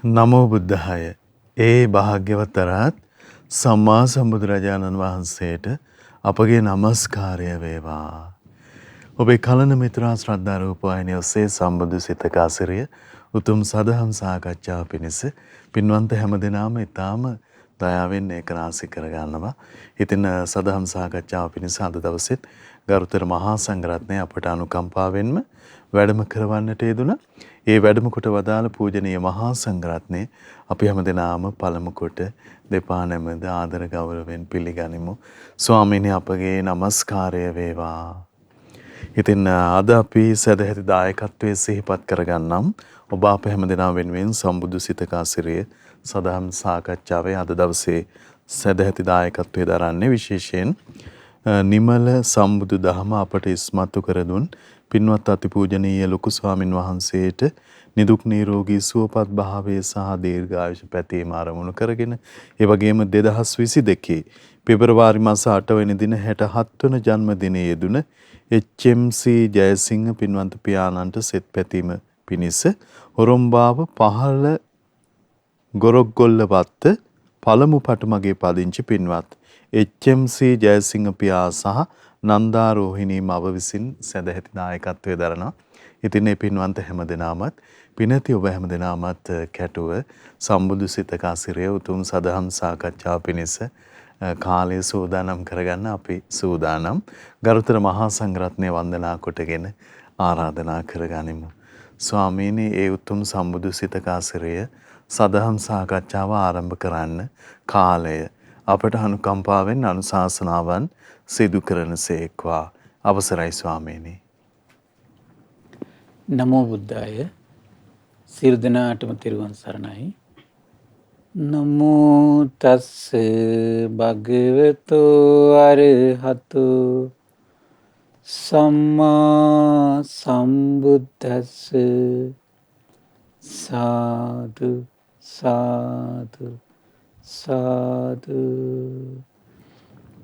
නමෝ බුද්ධාය. ඒ භාග්‍යවත් අරහත් සම්මා සම්බුදුරජාණන් වහන්සේට අපගේ নমස්කාරය වේවා. ඔබේ කලන මිත්‍රා ශ්‍රද්ධා රූපවාහිනිය ඔස්සේ සම්බුදු සිතක අසිරිය උතුම් සදහම් සාකච්ඡාව පිණිස පින්වන්ත හැමදෙනාම ඊටාම දයාවෙන් ඒක රාශි කරගන්නවා. ඉතින් සදහම් සාකච්ඡාව පිණිස අද දවසෙත් ගරුතර මහා සංඝරත්නය අපට අනුකම්පාවෙන්ම වැඩම කරවන්නට යෙදුණා. ඒ වැඩම කොට වදාළ පූජනීය මහා සංඝරත්නය අපි හැමදෙනාම පළමු කොට දෙපා නැමද ආදර ගෞරවයෙන් පිළිගනිමු. ස්වාමීනි අපගේ নমස්කාරය වේවා. ඉතින් අද අපි සදැහැති දායකත්වයේ සිහිපත් කරගන්නම්. ඔබ අප හැමදෙනා වෙනුවෙන් සම්බුදු සිතක අසිරිය සදහම් සාකච්ඡාවේ අද දවසේ සදැහැති දායකත්වයේ දරන්නේ විශේෂයෙන් නිමල සම්බුදු දහම අපට ඉස්මතු කර දුන් පින්වත් අතිපූජනීය ලොකු ස්වාමින් වහන්සේට නිදුක් නිරෝගී සුවපත් භාවයේ සහ දීර්ඝායුෂ පැතීම ආරමුණු කරගෙන ඒ වගේම 2022 පෙබරවාරි මාස 8 වෙනි දින 67 වන ජන්මදිනයේ යෙදුන HMC ජයසිංහ පින්වන්ත පියාණන්ට සෙත් පැතීම පිණිස හොරොම්බාව පහළ ගොරොක්ගොල්ලවත්ත පළමු පටුමගේ පදිංචි පින්වත් HMC ජයසිංහ පියා සහ නන්දාරෝහිණී මව විසින් සදැහැති දායකත්වයේ දරනවා. ඉතින් මේ පින්වන්ත හැමදෙනාමත් පිනති ඔබ හැමදෙනාමත් කැටුව සම්බුදු සිතක අසිරිය උතුම් සදහම් සාකච්ඡාව පිණිස කාලය සූදානම් කරගන්න අපි සූදානම්. ගරුතර මහා සංඝරත්නය වන්දනා කොටගෙන ආරාධනා කරගනිමු. ස්වාමීනි ඒ උතුම් සම්බුදු සිතක අසිරිය සදහම් සාකච්ඡාව ආරම්භ කරන්න කාලය අපට අනුකම්පාවෙන් අනුශාසනාවන් සිදු කරන සේක්වා. අවසරයි ස්වාමීනි. නමෝ බුද්ධාය. සියලු දෙනාටම තෙරුවන් සරණයි. නමෝ තස්ස භගවතෝ අරහතු සම්මා සම්බුද්දස්ස සාදු සාදු සාදු.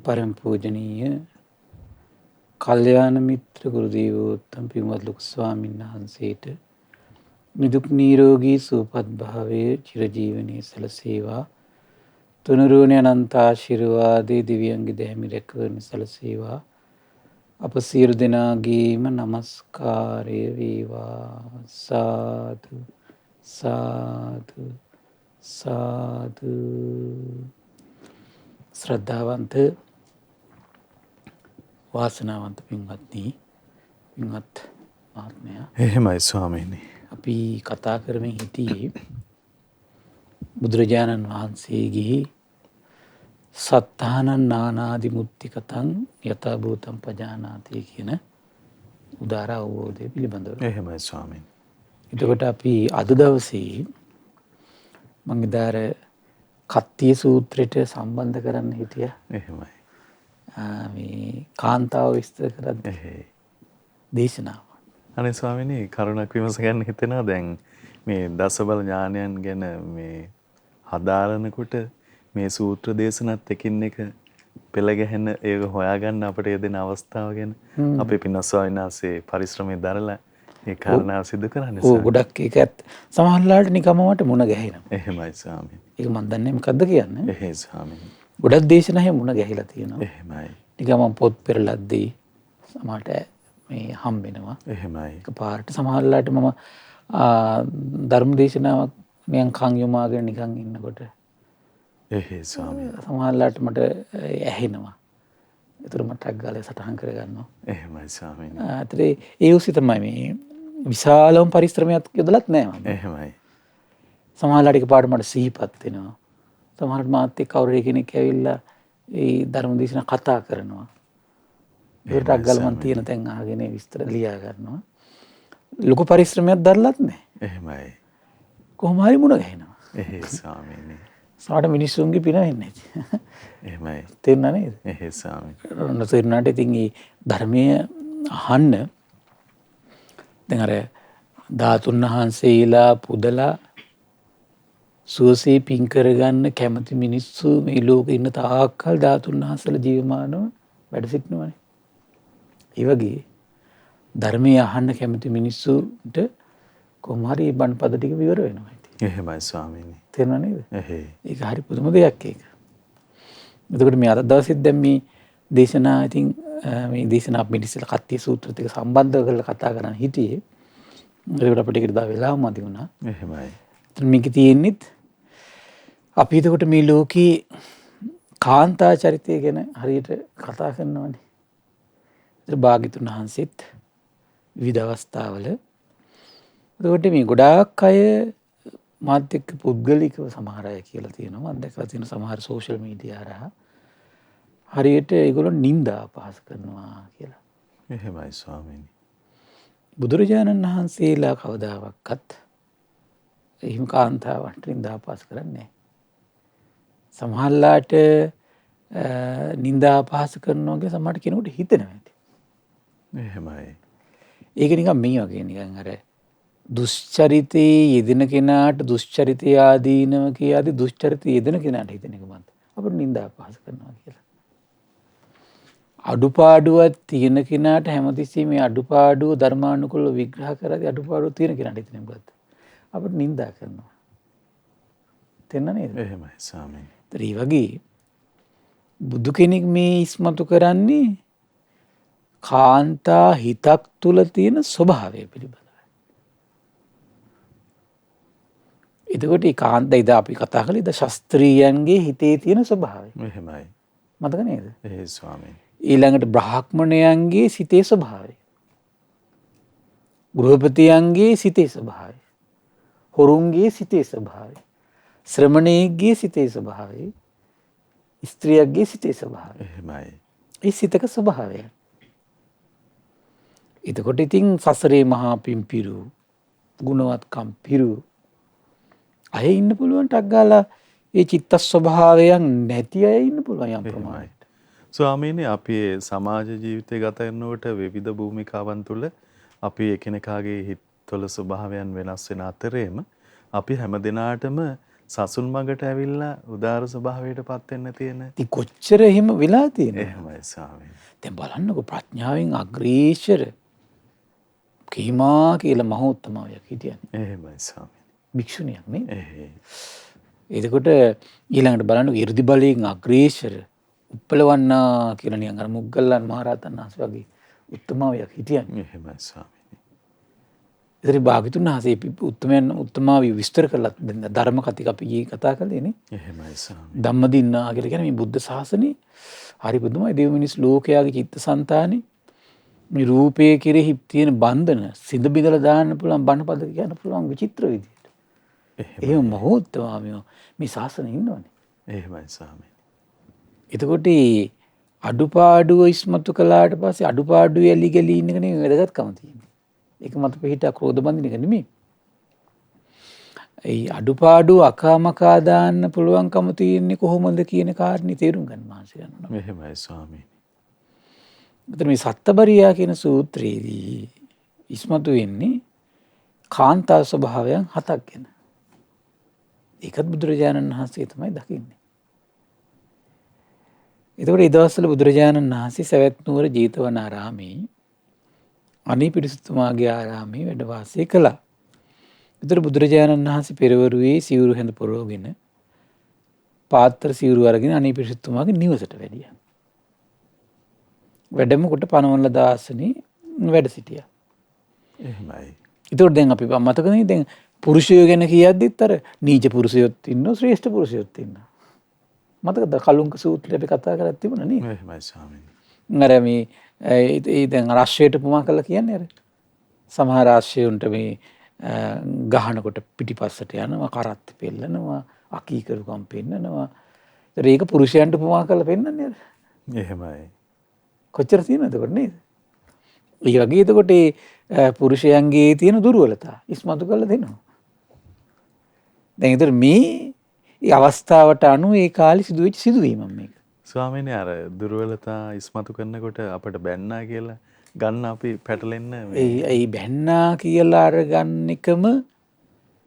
පරම පූජනීය කල්යාණ මිත්‍ර ගුරු දේවෝත්තම පින්වත් ලොකු ස්වාමීන් වහන්සේට නිදුක් නිරෝගී සුවපත් භාවයේ චිරජීවනයේ සැලසේවා. තුනුරුවනේ අනන්ත ආශිර්වාදේ දිව්‍යංග දැහැමි රැකවරණ සැලසේවා. අප සියලු දෙනාගේම নমස්කාරය වේවා. සාදු සාදු සාදු. ශ්‍රද්ධාවන්ත වාසනාවන්ත පින්වත්නි, පින්වත් මහත්මයා, එහෙමයි ස්වාමීනි. අපි කතා කරමින් හිටියේ බුදුරජාණන් වහන්සේගේ සත්තානං නානාදි මුත්ති කතං යථා භූතං පජානාති කියන උදාර අවබෝධය පිළිබඳව. එහෙමයි ස්වාමීනි. එතකොට අපි අද දවසේ මම ඉදාර කත්තිය සූත්‍රයට සම්බන්ධ කරන්න හිටියා. එහෙමයි. මේ කාන්තාව විස්තර කරද්දී දේශනාව. අනේ ස්වාමීනි කරුණක් විමස ගන්න හිතෙනවා. දැන් මේ දසබල ඥානයන් ගැන මේ හදාරනකොට මේ සූත්‍ර දේශනත් එකින් එක පෙළ ගැහෙන ඒක හොයාගන්න අපිට යෙදෙන අවස්ථාව ගැන අපේ පින්වත් ස්වාමීන් වහන්සේ පරිශ්‍රමයේ දරලා ඒ කාරණාව සිදු කරන්නේ. ඔව් ගොඩක් ඒකත් සමහරලාට නිකම්ම මට මුණ ගැහෙනවා. එහෙමයි ස්වාමීනි. ඒක මන් දන්නේ මොකද්ද කියන්නේ. එහෙයි ස්වාමීනි. ගොඩක් දේශනා මුණ ගැහිලා තියෙනවා. එහෙමයි. නිකම්ම පොත් පෙරලද්දී සමහරට මේ හම් වෙනවා. එහෙමයි. එකපාරට සමහරලාට මම ධර්ම දේශනාවක් නිකන් කන් යොමාගෙන නිකන් ඉන්නකොට එහෙයි ස්වාමීනි. සමහරලාට මට ඇහෙනවා. ඒතර මට අග්ගාලේ සටහන් කරගන්නවා. එහෙමයි ස්වාමීනි. අතරේ ඒ උසි තමයි මේ විශාලම පරිශ්‍රමයක් යොදලත් නෑ මම. එහෙමයි. සමහරලාට එකපාරට මට සිහිපත් වෙනවා. සමහරට මාත් එක්ක කවුරු කෙනෙක් ඇවිල්ලා ඒ ධර්ම දේශනා කතා කරනවා. ඒකට අග්ගල මන් තියෙන තැන් අහගෙන විස්තර ලියා ගන්නවා. ලොකු පරිශ්‍රමයක් දරලත් නෑ. එහෙමයි. කොහොම හරි මුණ ගැහෙනවා. එහෙයි ස්වාමීනි. සමහර මිනිස්සුන්ගේ පින වෙන්නේ නැති. එහෙමයි. තේරුණා නේද? එහෙයි ස්වාමීනි. නොතේරුණාට ඉතින් මේ ධර්මයේ අහන්න දැන් අර ධාතුන් වහන්සේලා පුදලා සුවසේ පින් කරගන්න කැමති මිනිස්සු මේ ලෝකේ ඉන්න තාක්කල් ධාතුන් වහන්සේලා ජීවමානව වැඩ සිටිනවනේ. ඒ වගේ ධර්මයේ අහන්න කැමති මිනිස්සුන්ට කොහොම හරි බණපද ටික විවර වෙනවා ඉතින්. එහෙමයි ස්වාමීනි. තේරුණා නේද? එහේ. ඒක හරි පුදුම දෙයක් ඒක. එතකොට මේ අද දවසෙත් දැන් මේ දේශනා ඉතින් මේ දේශනා අපි ඉතින් කත්තිය සූත්‍රත් එක්ක සම්බන්ධ කරලා කතා කරන්න හිටියේ. ඒකට අපිට ඒකට දා වෙලාව මදි වුණා. එහෙමයි. මේක තියෙන්නෙත් අපි එතකොට මේ ලෝකේ කාන්තා චරිතය ගැන හරියට කතා කරනවානේ. ඒත් භාග්‍යතුන් වහන්සේත් විවිධ අවස්ථාවල එතකොට මේ ගොඩාක් අය මාත් එක්ක පුද්ගලිකව සමහර අය කියලා තියෙනවා. මම දැකලා තියෙන සමහර සෝෂල් මීඩියා හරහා හරියට ඒගොල්ලෝ නිନ୍ଦා අපහාස කරනවා කියලා. එහෙමයි ස්වාමීනි. බුදුරජාණන් වහන්සේලා කවදාවත් එහෙම කාන්තාවන්ට නිନ୍ଦා අපහාස කරන්නේ නැහැ. සමහරලාට නිନ୍ଦා අපහාස කරනවා කියලා සමහරට කෙනෙකුට හිතෙනවා ඇති. එහෙමයි. ඒක නිකන් මේ වගේ නිකන් අර දුෂ්චරිතයේ යෙදෙන කෙනාට දුෂ්චරිතය ආදීනව කියාදී දුෂ්චරිතයේ යෙදෙන කෙනාට හිතෙන එක මත අපිට නිନ୍ଦා අපහාස කරනවා කියලා. අඩුපාඩුවක් තියෙන කෙනාට හැමතිස්සෙම මේ අඩුපාඩුව ධර්මානුකූලව විග්‍රහ කරද්දී අඩුපාඩුව තියෙන කෙනාට හිතෙන මොකද්ද? අපිට නිନ୍ଦා කරනවා. තේන්න නේද? එහෙමයි ස්වාමීනි. ඒ වගේ බුදු කෙනෙක් මේ ඉස්මතු කරන්නේ කාන්තා හිතක් තුල තියෙන ස්වභාවය පිළිබඳව. එතකොට මේ කාන්තා ඉද අපි කතා කළේ ද ශාස්ත්‍රීයන්ගේ හිතේ තියෙන ස්වභාවය. එහෙමයි. මතක නේද? එහේ ස්වාමීනි. ඊළඟට බ්‍රාහ්මණයන්ගේ සිතේ ස්වභාවය. ගෘහපතියන්ගේ සිතේ ස්වභාවය. හොරුන්ගේ සිතේ ස්වභාවය. ශ්‍රමණේගේ සිතේ ස්වභාවය. ස්ත්‍රියගේ සිතේ ස්වභාවය. එහෙමයි. ඒ සිතක ස්වභාවය. එතකොට ඉතින් සසරේ මහා පිම්පිරු ගුණවත්කම් පිරු අය ඉන්න පුළුවන් ටක් ගාලා ඒ චිත්ත ස්වභාවයන් නැති අය ඉන්න පුළුවන් යම් ප්‍රමාණයකට. ස්වාමීනි අපි සමාජ ජීවිතය ගත කරනකොට විවිධ භූමිකාවන් තුළ අපි එකිනෙකාගේ හිත්වල ස්වභාවයන් වෙනස් වෙන අතරේම අපි හැම දිනාටම සසුන් මඟට ඇවිල්ලා උදාර ස්වභාවයට පත් වෙන්න තියෙන. ඉතින් කොච්චර එහෙම වෙලා තියෙනවද? එහෙමයි ස්වාමීනි. දැන් බලන්නකො ප්‍රඥාවෙන් අග්‍රේෂර කීමා කියලා මහෝත්තමයක් හිටියනේ. එහෙමයි ස්වාමීනි. භික්ෂුණියක් නේ. එහේ. එතකොට ඊළඟට බලන්නකො 이르දි බලයෙන් අග්‍රේෂර උප්පලවන්නා කියලා නිකන් අර මුග්ගල්ලාන් මහරහතන් වහන්සේ වගේ උත්තමාවයක් හිටියනේ. එහෙමයි ස්වාමීනි. ඉතින් භාග්‍යතුන් වහන්සේ උත්තමයන් උත්තමාවිය විස්තර කළා ධර්ම කතික අපි ඊ කතා කළේ නේ. එහෙමයි ස්වාමීනි. ධම්මදින්නා කියලා කියන්නේ මේ බුද්ධ ශාසනේ හරි පුදුමයි. දෙව් මිනිස් ලෝකයාගේ චිත්තසංතානේ මේ රූපයේ කෙරෙහි තියෙන බන්ධන සිඳ බිඳලා දාන්න පුළුවන් බණපද කියන්න පුළුවන් විචිත්‍ර විදියට. එහෙම මහෝත්තමාමියෝ මේ ශාසනේ ඉන්නවනේ. එහෙමයි ස්වාමීනි. එතකොට අඩුපාඩුව ඉස්මතු කළාට පස්සේ අඩුපාඩු ඇලි ගලී ඉන්න එක නෙමෙයි වැදගත්කම තියෙන්නේ. ඒක මත පිහිටා ක්‍රෝධ බඳින එක නෙමෙයි. ඒ අඩුපාඩු අකාමකා දාන්න පුළුවන්කම තියෙන්නේ කොහොමද කියන කාරණේ තේරුම් ගන්න මාසෙ යනවා. එහෙමයි ස්වාමීනි. එතන මේ සත්තබරියා කියන සූත්‍රයේදී ඉස්මතු වෙන්නේ කාන්තා ස්වභාවයන් 7ක් ගැන. ඒකත් බුදුරජාණන් වහන්සේ තමයි දකින්නේ. එතකොට ඒ දවස්වල බුදුරජාණන් වහන්සේ සවැත් නුවර ජේතවනාරාමේ අනිපිරිසුතුමාගේ ආරාමේ වැඩ වාසය කළා. එතකොට බුදුරජාණන් වහන්සේ පෙරවරුවේ සිවුරු හැඳ පොරවගෙන පාත්‍ර සිවුරු අරගෙන අනිපිරිසුතුමාගේ නිවසට වැඩියා. වැඩම කොට පනවන දාසනේ වැඩ සිටියා. එහෙමයි. එතකොට දැන් අපි මතකනේ දැන් පුරුෂයෝ ගැන කියද්දිත් අර නීච පුරුෂයොත් ඉන්නවා ශ්‍රේෂ්ඨ පුරුෂයොත් ඉන්නවා. මතකද කලුංක සූත්‍රය අපි කතා කරලා තිබුණා නේ. එහෙමයි ස්වාමීනි. අර මේ ඒ දැන් රාශියට උපමා කරලා කියන්නේ අර සමහර රාශියුන්ට මේ ගහනකොට පිටිපස්සට යනවා කරත් පෙන්නනවා අකීකරුකම් පෙන්නනවා. ඒක පුරුෂයන්ට උපමා කරලා පෙන්නන්නේ අර. එහෙමයි. කොච්චර තියෙනවද එතකොට නේද? ඒ වගේ එතකොට පුරුෂයන්ගේ තියෙන දුර්වලතා ඉස්මතු කරලා දෙනවා. දැන් ඒතර මේ අවස්ථාවට අනුව ඒ කාලේ සිදුවෙච්ච සිදුවීමක් මේක. ස්වාමීනි අර දුර්වලතා ඉස්මතු කරනකොට අපිට බැන්නා කියලා ගන්න අපි පැටලෙන්න ඒ බැන්නා කියලා අරගන්න එකම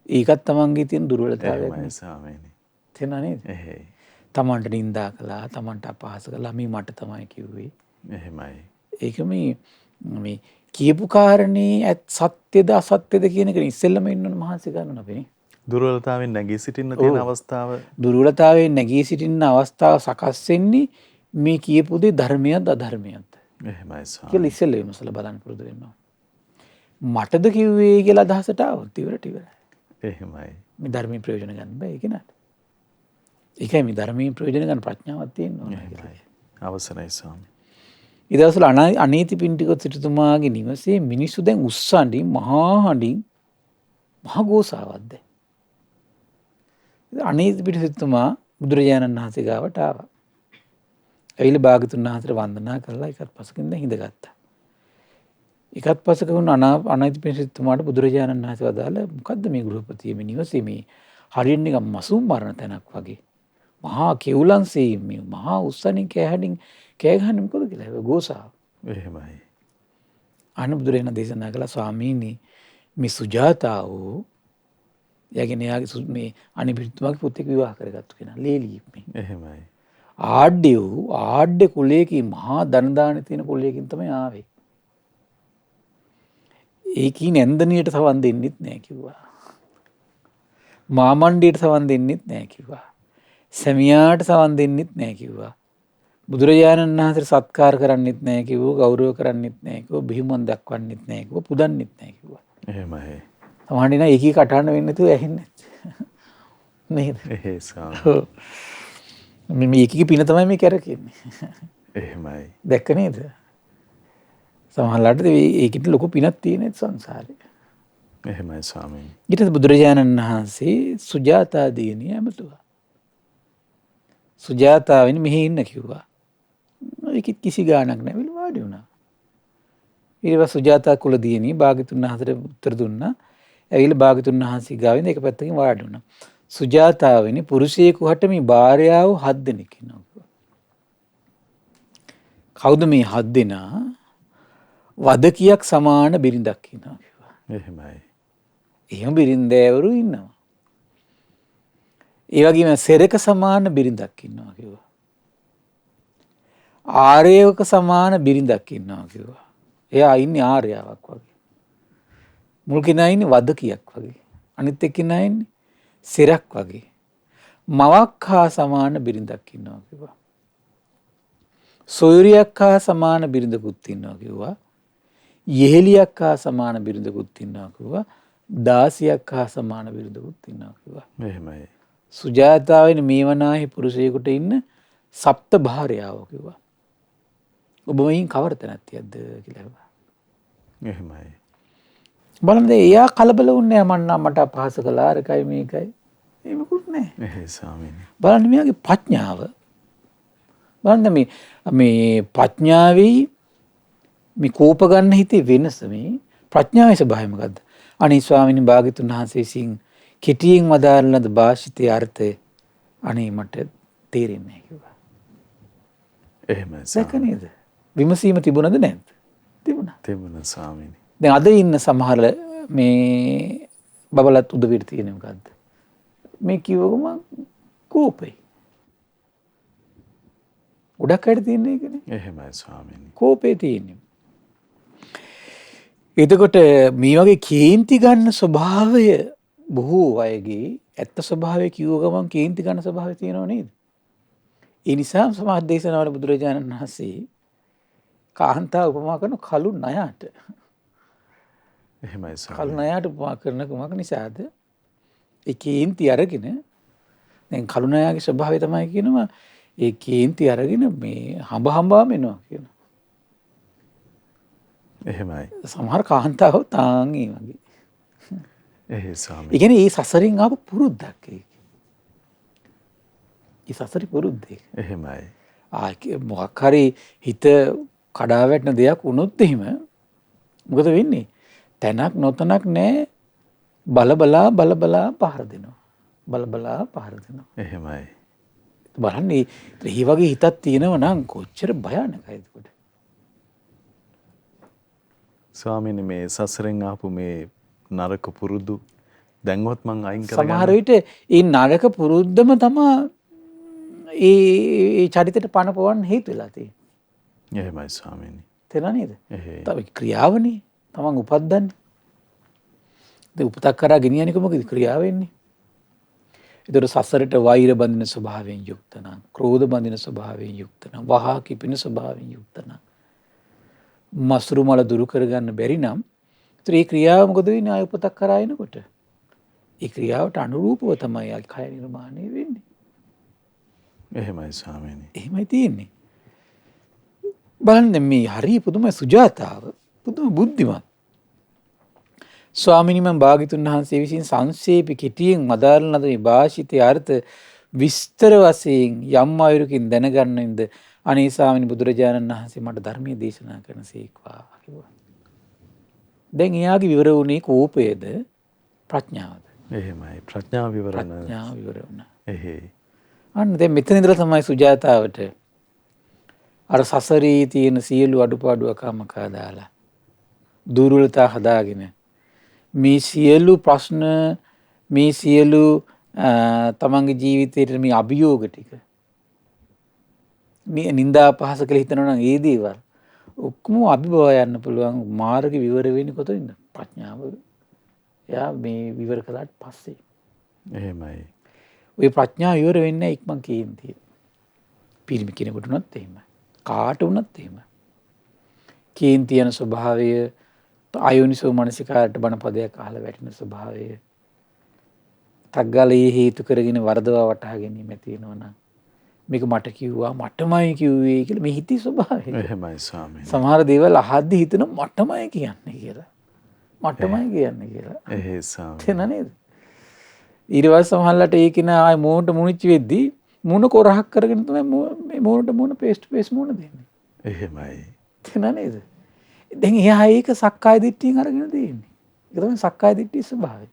ඒකත් තමන්ගේ තියෙන දුර්වලතාවයක් නේ. ස්වාමීනි. තේරුණා නේද? එහෙයි. තමන්ට නිඳා කළා, තමන්ට අපහාස කළා, මේ මට තමයි කිව්වේ. එහෙමයි. ඒක මේ කියපු කාරණේ සත්‍යද අසත්‍යද කියන එක ඉස්සෙල්ලම ඉන්නවනේ මහන්සි ගන්න අපි නේ. දුර්වලතාවෙන් නැගී සිටින්න තියෙන අවස්ථාව දුර්වලතාවයෙන් නැගී සිටින්න අවස්ථාව සකස් වෙන්නේ මේ කියපු දේ ධර්මයක්ද අධර්මයක්ද එහෙමයි ස්වාමී. කියලා ඉස්සෙල්ලා විමසලා බලන්න පුරුදු වෙන්න ඕන. මටද කිව්වේ කියලා අදහසට આવොත් ඉවරයි. එහෙමයි. මේ ධර්මයේ ප්‍රයෝජන ගන්න බෑ ඒක නේද? ඒකයි මේ ධර්මයේ ප්‍රයෝජන ගන්න ප්‍රඥාවක් තියෙන්න ඕනේ කියලා. අවසරයි ස්වාමී. ඉදවසල අනීති පිණ්ඩික සිටුතුමාගේ නිවසේ මිනිස්සු දැන් උස්සන්ඩින් මහා හඬින් මහා ගෝසාවක්ද. අනීති පිණ්ඩික සිටුතුමා බුදුරජාණන් වහන්සේ ගාවට ආවා. ඇවිල්ලා භාග්‍යවතුන් වහන්සේට වන්දනා කළා එකත් පසකින් දැන් හිඳගත්තා. එකත් පසක වුණ අනීති පිණ්ඩික සිටුතුමාට බුදුරජාණන් වහන්සේ වදාළ මොකද්ද මේ ගෘහපතිය මේ නිවසේ මේ හරියට නිකන් මසුම් මරණ තැනක් වගේ. මහා කෙවුලන්සේ මේ මහා උස්සනින් කෑහඬින් කෑ ගහන්නේ මොකද කියලා ගෝසාව. එහෙමයි. අන්න බුදුරජාණන් දේශනා කළා ස්වාමීනි මේ සුජාතාව යගෙන යාගේ මේ අනිපිරිතුමාගේ පුතෙක් විවාහ කරගත්තු කෙනා ලේලි මේ. එහෙමයි. ආඩ්‍ය කුලයකින් මහා ධන දාන තියෙන කුලයකින් තමයි ආවේ. ඒකී නැන්දනියට සවන් දෙන්නෙත් නෑ කිව්වා. මාමණ්ඩියට සවන් දෙන්නෙත් නෑ කිව්වා. සැමියාට සවන් දෙන්නෙත් නෑ කිව්වා. බුදුරජාණන් වහන්සේට සත්කාර කරන්නෙත් නෑ කිව්වා, ගෞරව කරන්නෙත් නෑ කිව්වා, බිහිමුවන් දක්වන්නෙත් නෑ කිව්වා, පුදන්නෙත් නෑ කිව්වා. එහෙමයි. සමහරවිට නෑ ඒකී කටහඬ වෙන්නේ නැතුව ඇහෙන්නේ නේද? එහෙසම්. මේ ඒකී පින තමයි මේ කරකෙන්නේ. එහෙමයි. දැක්ක නේද? සමහරවිට ඒකිට ලොකු පිනක් තියෙන සංසාරේ. එහෙමයි ස්වාමීනි. ඊට බුදුරජාණන් වහන්සේ සුජාතා දියණිය ඇමතුවා. සුජාතාවෙනි මෙහි ඉන්න කිව්වා. ඒකෙත් කිසි ගාණක් නැවිල වාඩි වුණා. ඊට පස්සේ සුජාතා කුල දියණිය භාග්‍යතුන් වහන්සේට උත්තර දුන්නා. ඇවිල්ලා භාග්‍යතුන් වහන්සේ ගාවෙන් එක පැත්තකින් වාඩි වුණා. සුජාතාවෙනි පුරුෂයෙකු හට මේ භාර්යාව 7 දෙනෙක් ඉන්නවා. කවුද මේ 7 දෙනා? වදකියක් සමාන බිරිඳක් ඉන්නවා කිව්වා. එහෙමයි. එහෙම බිරින්දෑවරු ඉන්නවා. ඒ වගේම සෙරක සමාන බිරිඳක් ඉන්නවා කිව්වා. ආර්යවක සමාන බිරිඳක් ඉන්නවා කිව්වා. එයා ඉන්නේ ආර්යාවක් වගේ. මුල් කෙනා ඉන්නේ වදකියක් වගේ. අනිත් එක්කෙනා ඉන්නේ සෙරක් වගේ. මවක් හා සමාන බිරිඳක් ඉන්නවා කිව්වා. සොයුරියක් හා සමාන බිරිඳකුත් ඉන්නවා කිව්වා. යෙහෙලියක් හා සමාන බිරිඳකුත් ඉන්නවා කිව්වා. දාසියක් හා සමාන බිරිඳකුත් ඉන්නවා කිව්වා. එහෙමයි. සුජාතාවෙනි මේ වනාහි පුරුෂයෙකුට ඉන්න සප්ත භාර්යාවෝ කිව්වා. ඔබ මෙයින් කවර තැනක් තියද්ද කියලා කිව්වා. එහෙමයි. බලන්න එයා කලබල වුණේ මට අපහාස කළා අරකයි මේකයි. ඒකකුත් නැහැ. එහෙයි ස්වාමීනි. බලන්න මෙයාගේ ප්‍රඥාව. බලන්න මේ ප්‍රඥාවේ මේ කෝප ගන්න හිතේ වෙනස මේ ප්‍රඥාවේ ස්වභාවය මොකද්ද? අනේ ස්වාමීනි භාග්‍යතුන් වහන්සේ විසින් කෙටියෙන් වදාරන ලද භාෂිතයේ අර්ථය අනේ මට තේරෙන්නේ නැහැ කිව්වා. එහෙමයි. දැක නේද? විමසීම තිබුණද නැද්ද? තිබුණා. තිබුණා ස්වාමීනි. දැන් අද ඉන්න සමහර මේ බබලත් උදවියට තියෙන මොකද්ද? මේ කිව්වම කෝපයි. ගොඩක් අයට තියෙන එකනේ. එහෙමයි ස්වාමීනි. කෝපේ තියෙන්නේ. එතකොට මේ වගේ කේන්ති ගන්න ස්වභාවය බොහෝ අයගේ ඇත්ත ස්වභාවය කිව්ව ගමන් කේන්ති ගන්න ස්වභාවය තියෙනව නේද? ඒ නිසා සමහර දේශනාවල බුදුරජාණන් වහන්සේ කාන්තා උපමා කරන කලු ණයට. එහෙමයි ස්වාමීනි. කලු ණයට උපමා කරන කුමක් නිසාද? ඒ කේන්ති අරගෙන දැන් කලු ණයාගේ ස්වභාවය තමයි කියනවා ඒ කේන්ති අරගෙන මේ හඹාම එනවා කියනවා. එහෙමයි. සමහර කාන්තාවෝ තාන් ඒ වගේ. එහෙයි ස්වාමීනි. ඒ කියන්නේ ඒ සසරින් ආපු පුරුද්දක් ඒක. ඒ සසරි පුරුද්දේ. එහෙමයි. මොකක් හරි හිත කඩා වැටෙන දෙයක් වුණොත් එහෙම මොකද වෙන්නේ? තැනක් නොතනක් නැහැ. බලබලා පහර දෙනවා. බලබලා පහර දෙනවා. එහෙමයි. බලන්න මේ වගේ හිතක් තියෙනව නම් කොච්චර භයානකයිද ඒකට. ස්වාමීනි මේ සසරෙන් ආපු මේ නරක පුරුදු දැන්වත් මං අයින් කරගන්න. සමහර විට ඒ නරක පුරුද්දම තමයි ඒ චරිතයට පණ පවන්න හේතු වෙලා තියෙන්නේ. එහෙමයි ස්වාමීනි. තේරෙනා නේද? එහෙයි. තව ක්‍රියාවනේ තමන් උපද්දන්නේ. ඒ උපතක් කරා ගෙනියන්නේ කොහොමද ක්‍රියාව වෙන්නේ? ඒතර සසරට වෛර බඳින ස්වභාවයෙන් යුක්ත නම්, ක්‍රෝධ බඳින ස්වභාවයෙන් යුක්ත නම්, වහා කිපෙන ස්වභාවයෙන් යුක්ත නම්, මසුරු මල දුරු කරගන්න බැරි නම්, ඒතර මේ ක්‍රියාව මොකද වෙන්නේ? ආය උපතක් කරා එනකොට. ඒ ක්‍රියාවට අනුරූපව තමයි ආ කය නිර්මාණය වෙන්නේ. එහෙමයි ස්වාමීනි. එහෙමයි තියෙන්නේ. බලන්න මේ හරි පුදුම සුජාතාව, පුදුම බුද්ධිමත්. ස්වාමීනි මම භාග්‍යතුන් වහන්සේ විසින් සංක්ෂේපී කෙටියෙන් වදාළන ලද මේ භාෂිතයේ අර්ථ විස්තර වශයෙන් යම් ආයුරකින් දැනගන්නින්ද අනේ ස්වාමීනි බුදුරජාණන් වහන්සේ මට ධර්මයේ දේශනා කරනසේක්වා කිව්වා. දැන් එයාගේ විවර වුණේ කෝපයේද ප්‍රඥාවද? එහෙමයි. ප්‍රඥාව විවරණ. ප්‍රඥාව විවර වුණා. එහෙයි. අන්න දැන් මෙතන ඉඳලා තමයි සුජාතාවට අර සසරේ තියෙන සියලු අඩුපාඩු අකමකා දාලා දුර්වලතා හදාගෙන මේ සියලු ප්‍රශ්න, මේ සියලු තමන්ගේ ජීවිතයේ මේ අභියෝග ටික, මේ නිന്ദා පහස කියලා හිතනවා නම් ඒ දේවල් ඔක්කොම අභිභව යන්න පුළුවන් මාර්ග විවර වෙන්නේ කොතනින්ද? ප්‍රඥාව. එයා මේ විවර කළාට පස්සේ. එහෙමයි. ඔය ප්‍රඥාව ඉවර වෙන්නේ ඉක්මන් කේන්තිය. පිරිමි කෙනෙකුට උනත් එහෙමයි. කාට උනත් එහෙමයි. කේන්ති යන ස්වභාවය, අයෝනිසෝ මනසිකාරට බණ පදයක් අහලා වැටෙන ස්වභාවය, තග්ගලයේ හේතු කරගෙන වරදවා වටහා ගැනීම තියෙනවනම් මේක මට කිව්වා, මටමයි කිව්වේ කියලා මේ හිතේ ස්වභාවය. එහෙමයි ස්වාමීනි. සමහර දේවල් අහද්දි හිතන මටමයි කියන්නේ කියලා. මටමයි කියන්නේ කියලා. එහෙයි ස්වාමීනි. තේන නේද? ඊට පස්සේ සමහරලාට ඒක නා ආය මූණට මුණිච්ච වෙද්දී මූණ කොරහක් කරගෙන තමයි මේ මූණට මූණ පේස්ට් පේස් මූණ දෙන්නේ. එහෙමයි. තේන නේද? දැන් එයා ඒක සක්කාය දිට්ඨියෙන් අරගෙන දෙන්නේ. ඒක තමයි සක්කාය දිට්ඨියේ ස්වභාවය.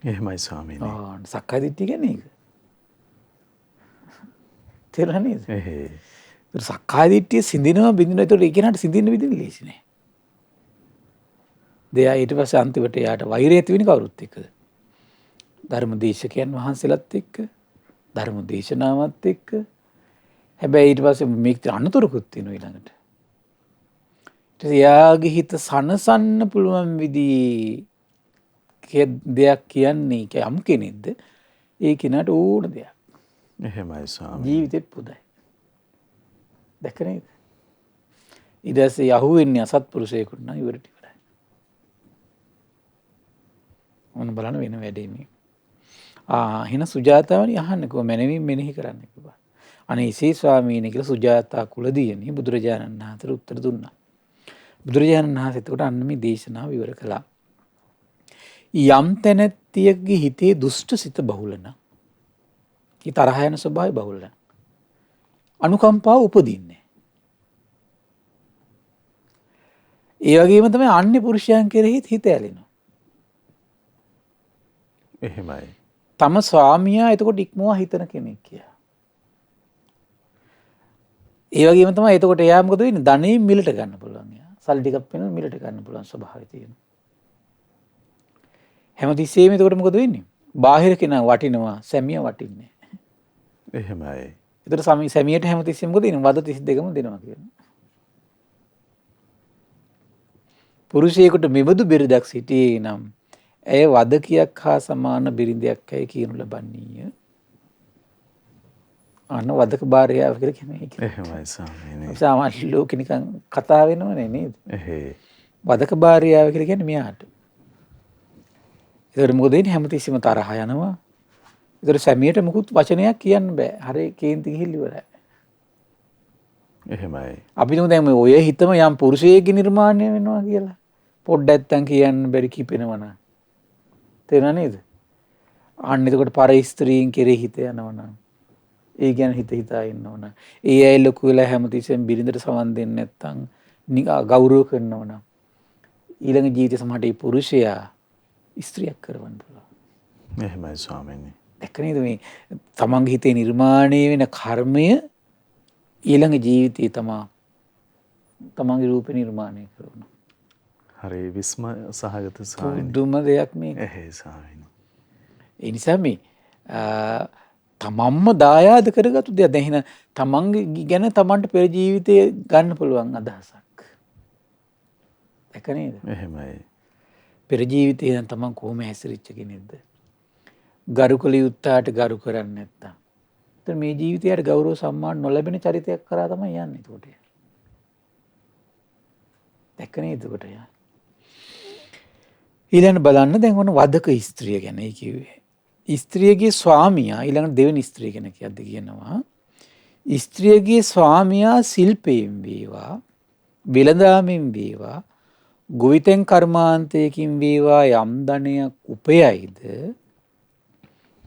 එහෙමයි ස්වාමීනි. සක්කාය දිට්ඨිය කියන්නේ ඒක. තේරුණා නේද? එහෙයි. ඒක සක්කාය දිට්ඨිය සිඳිනවා බින්දිනවා. ඒතකොට ඒ කෙනාට සිඳින්න විදිහ ලේසි නෑ. දෙයා ඊට පස්සේ අන්තිමට යාට වෛරය ඇති වෙන්නේ කවුරුත් එක්කද? ධර්මදේශකයන් වහන්සේලාත් එක්ක, ධර්ම දේශනාවත් එක්ක. හැබැයි ඊට පස්සේ මේක අනුතරකුත් තියෙනවා ඊළඟට. එයාගේ හිත සනසන්න පුළුවන් විදිහේ දෙයක් කියන්නේ යම් කෙනෙක්ද? ඒ කෙනාට ඕන දෙයක්. එහෙමයි ස්වාමීනි. ජීවිතෙත් පුදයි. දැක නේද? ඊට පස්සේ යහුවෙන්නේ අසත්පුරුෂයෙකුට නම් ඉවරට ඉවරයි. මොන බලන්න වෙන වැඩේ මේ. එහෙනම් සුජාතාවනි අහන්න කිව්වා මැනවින් මෙනෙහි කරන්න කිව්වා. අනේ ඉසේ ස්වාමීනි කියලා සුජාතා කුලදීයනි බුදුරජාණන් වහන්සේට උත්තර දුන්නා. බුදුරජාණන් වහන්සේ එතකොට අන්න මේ දේශනාව විවර කළා. යම් තැනැත්තියගේ හිතේ දුෂ්ට සිත බහුල නම්, ඒ තරහ යන ස්වභාවය බහුල නම්, අනුකම්පාව උපදින්නේ. ඒ වගේම තමයි අන්‍ය පුරුෂයන් කෙරෙහි හිත ඇලෙනවා. එහෙමයි. තම ස්වාමියා එතකොට ඉක්මවා හිතන කෙනෙක් කියලා. ඒ වගේම තමයි එතකොට එයා මොකද වෙන්නේ? ධනෙ මිලට ගන්න පුළුවන්. සල්ලි ටිකක් වෙන මිලට ගන්න පුළුවන් ස්වභාවය තියෙනවා. හැමතිස්සෙම එතකොට මොකද වෙන්නේ? බාහිර කෙනා වටිනවා, සැමියා වටින්නේ නැහැ. එහෙමයි. එතකොට සැමියට හැමතිස්සෙම මොකද වෙන්නේ? වද 32ම දෙනවා කියනවා. පුරුෂයෙකුට මෙබඳු බිරිඳක් සිටියේ නම් ඇය වදකියක් හා සමාන බිරිඳයක් ඇයි කියනු ලබන්නීය. අන්න වදක භාර්යාව කියලා කියන්නේ. එහෙමයි ස්වාමීනි. සාමාන්‍ය ලෝකෙ නිකන් කතා වෙනවනේ නේද? එහෙයි. වදක භාර්යාව කියලා කියන්නේ මෙයාට. ඒතර මොකද වෙන්නේ? හැමතිස්සෙම තරහ යනවා. ඒතර සැමියට මුකුත් වචනයක් කියන්න බෑ. හරි කේන්ති ගිහිල්ලා ඉවරයි. එහෙමයි. අපි දැන් මේ ඔය හිතම යම් පුරුෂයෙක්ගේ නිර්මාණය වෙනවා කියලා. පොඩ්ඩක් නැත්තම් කියන්න බැරි කිපෙනවනම්. තේරෙනව නේද? අන්න එතකොට පර ස්ත්‍රීන් කෙරෙහි හිත යනවනම්, ඒ ගැන හිතා ඉන්නවනම්, ඒ අය ලොකු වෙලා හැමතිස්සෙම බිරිඳට සවන් දෙන්නේ නැත්තම්, ගෞරව කරනවනම්, ඊළඟ ජීවිතේ සමහරට මේ පුරුෂයා ස්ත්‍රියක් කරවන්න පුළුවන්. එහෙමයි ස්වාමීනි. දැක්ක නේද මේ තමන්ගේ හිතේ නිර්මාණය වෙන කර්මය ඊළඟ ජීවිතේ තමන්ගේ රූපේ නිර්මාණය කරනවා. හරි විස්ම සහගත ස්වාමීනි. දුම දෙයක් මේක. එහෙයි ස්වාමීනි. ඒ නිසා මේ තමන්ම දායාද කරගත්තු දෙයක්. දැන් එහෙනම් තමන්ගේ ගැන තමන්ට පෙර ජීවිතේ ගන්න පුළුවන් අදහසක්. දැක නේද? එහෙමයි. පෙර ජීවිතේ නම් තමන් කොහොම හැසිරිච්ච කෙනෙක්ද? ගරු කළ යුත්තාට ගරු කරන්නේ නැත්තම්. එතන මේ ජීවිතයට ගෞරව සම්මාන නොලැබෙන චරිතයක් කරා තමයි යන්නේ එතකොට. දැක්කනේ එතකොට යා. ඊළඟ බලන්න දැන් ඔන්න වදක ස්ත්‍රිය ගැන කිව්වේ. ස්ත්‍රියගේ ස්වාමියා ඊළඟ දෙවෙනි ස්ත්‍රිය ගැන කියද්දි කියනවා ස්ත්‍රියගේ ස්වාමියා ශිල්පයෙන් වේවා වෙළඳාමෙන් වේවා ගොවිතැන් කර්මාන්තයකින් වේවා යම් ධනයක් උපයයිද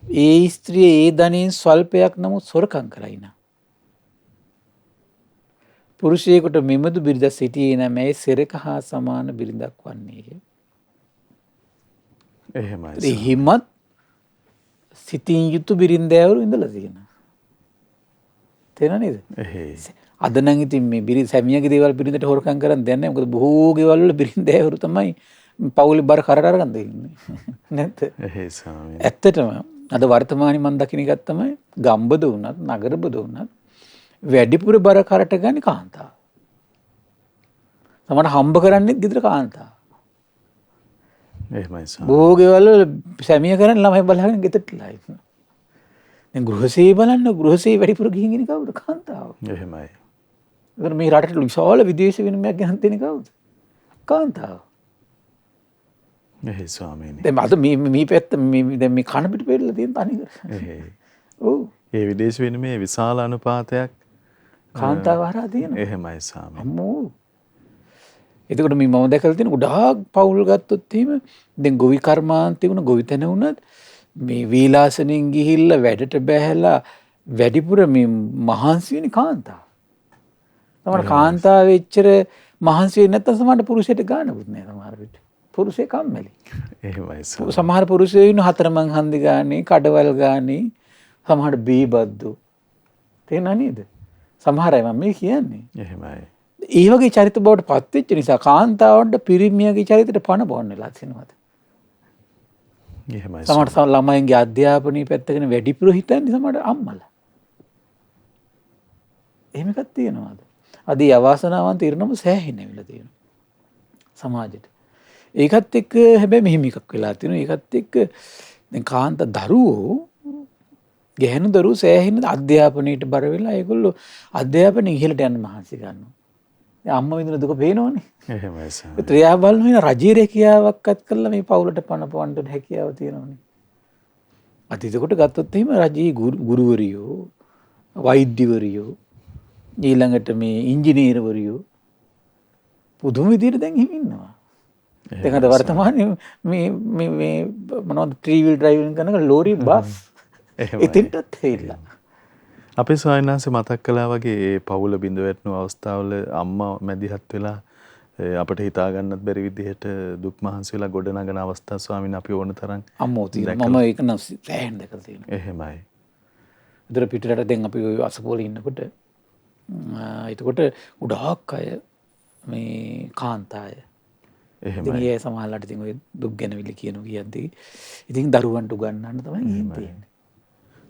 ඒ ස්ත්‍රිය ඒ ධනයෙන් ස්වල්පයක් නමුත් සොරකම් කරයි නම් පුරුෂයෙකුට මෙබඳු බිරිඳක් සිටියේ නම් ඒ සෙරක හා සමාන බිරිඳක් වන්නේය. එහෙමයි. හිමත් සිතින් යුතු බිරින්දෑවරු ඉඳලා තියෙනවා. තේරෙනව නේද? අද නම් ඉතින් මේ සැමියාගේ දේවල් බිරිඳට හොරකම් කරන් දෙන්නේ නැහැ. මොකද බොහෝ ගෙවල් වල බිරින්දෑවරු තමයි පවුලේ බර කරට අරගෙන දෙන්නේ. නැත්ද? ඇත්තටම අද වර්තමානයේ මම දකින එකක් තමයි ගම්බද වුණත් නගරබද වුණත් වැඩිපුර බර කරට ගන්නේ කාන්තාව. තමට හම්බ කරන්නේ ගෙදර කාන්තාව. එහෙමයි සාම. බොහෝ ගෙවල් වල සැමියා කරන්නේ ළමයි බලාගෙන ගෙදරටලා ඉන්නවා. දැන් ගෘහසේ බලන්න ගෘහසේ වැඩිපුර ගිහින් ඉන්නේ කවුද? කාන්තාව. එහෙමයි. ඒතර මේ රටට විශාල විදේශ විනිමයක් ගෙනත් දෙන්නේ කවුද? කාන්තාව. එහෙයි ස්වාමීනි. දැන් අද මේ පැත්ත දැන් මේ කන පිට පෙරලා තියෙන තනිකර. එහෙයි. ඔව්. ඒ විදේශ විනිමයේ විශාල අනුපාතයක් කාන්තාව හරහා තියෙනවා. එහෙමයි ස්වාමීනි. අම්මෝ. එතකොට මේ මම දැකලා තියෙන ගොඩාක් පවුල් ගත්තොත් එහෙම දැන් ගොවි කර්මාන්තේ වුණ ගොවිතැන වුණත් මේ වීලාසනෙන් ගිහිල්ලා වැඩට බැහැලා වැඩිපුර මේ මහන්සි වෙන්නේ කාන්තාව. තමයි කාන්තාව එච්චර මහන්සි වෙන්නේ නැත්නම් සමහර පුරුෂයෙක් ගන්නවත් නෑ සමහර විට. පුරුෂය කම්මැලි. එහෙමයි. සමහර පුරුෂයෝ ඉන්න හතරමං හන්දි ගානේ කඩවල් ගානේ සමහර බීබද්දු. තේරෙනව නේද? සමහර අය මම මේ කියන්නේ. එහෙමයි. ඒ වගේ චරිත බවට පත් වෙච්ච නිසා කාන්තාවන්ට පිරිමියගේ චරිතයට පණ බොන්න වෙලා තියෙනවාද? එහෙමයි. සමහර ළමයින්ගේ අධ්‍යාපනයේ පැත්තගෙන වැඩිපුර හිතන්නේ සමහර අම්මලා. එහෙම එකක් තියෙනවාද? අද ඒ අවාසනාවන්ත ඉරණම සෑහෙන්න වෙලා තියෙනවා සමාජෙට. ඒකත් එක්ක හැබැයි මෙහෙම එකක් වෙලා තියෙනවා. ඒකත් එක්ක දැන් කාන්ත දරුවෝ ගැහැණු දරුවෝ සෑහෙන අධ්‍යාපනයට බර වෙලා ඒගොල්ලෝ අධ්‍යාපනයේ ඉහළට යන්න මහන්සි ගන්නවා. දැන් අම්මා විඳින දුක පේනවනේ. එහෙමයි සාම. ඒත් එයා බලනවා රජීය රැකියාවක්වත් කරලා මේ පවුලට පණ පවන්න හැකියාව තියෙනවනේ. අද එතකොට ගත්තොත් එහෙම රජී ගුරුවරියෝ වෛද්‍යවරියෝ ඊළඟට මේ ඉංජිනේරවරියෝ පුදුම විදිහට දැන් හිම ඉන්නවා. දැන් අද වර්තමානයේ මේ මොනවද ට්‍රීවිල් ඩ්‍රයිවිං කරන ලෝරි බස් එතෙන්ටත් ඇවිල්ලා. අපේ ස්වාමීන් වහන්සේ මතක් කළා වගේ ඒ පවුල බිඳ වැටෙන අවස්ථාවල අම්මා මැදිහත් වෙලා අපිට හිතා ගන්නත් බැරි විදිහට දුක් මහන්සි වෙලා ගොඩ නගන අවස්ථා ස්වාමීන් අපි ඕන තරම් අම්මෝ තියෙනවා. මම ඒක නම් සෑහෙන දැකලා තියෙනවා. එහෙමයි. ඉතින් පිටරට දැන් අපි අසපුවල ඉන්නකොට එතකොට ගොඩාක් අය මේ කාන්තාය. එහෙමයි. ඉතින් ඒ සමහරලාට ඉතින් ඔය දුක් ගැනවිලි කියනවා කියද්දී ඉතින් දරුවන්ට උගන්වන්න තමයි ගිහින් තියෙන්නේ.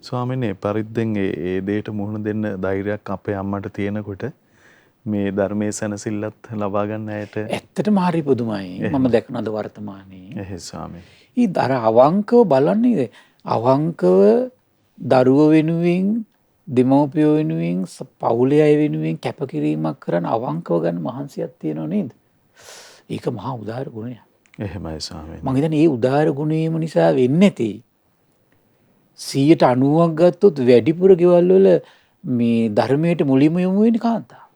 ස්වාමීනි පරිද්දෙන් ඒ දෙයට මුහුණ දෙන්න ධෛර්යයක් අපේ අම්මට තියෙනකොට මේ ධර්මයේ සැනසෙල්ලත් ලබා ගන්න ඇයට ඇත්තටම හරි පුදුමයි. මම දැක්කන අද වර්තමානයේ. එහෙයි ස්වාමීනි. ඊ දර අවංකව බලන්නේ අවංකව දරුවෝ වෙනුවෙන් දෙමව්පියෝ වෙනුවෙන් පවුලේ අය වෙනුවෙන් කැපකිරීමක් කරන අවංකව ගන්න මහන්සියක් තියෙනව නේද? ඒක මහා උදාර ගුණයක්. එහෙමයි ස්වාමීනි. මම හිතන්නේ මේ උදාර ගුණයම නිසා වෙන්නේ නැති 90% ගත්තොත් වැඩිපුර ගෙවල් වල මේ ධර්මයට මුලින්ම යොමු වෙන්නේ කාන්තාව.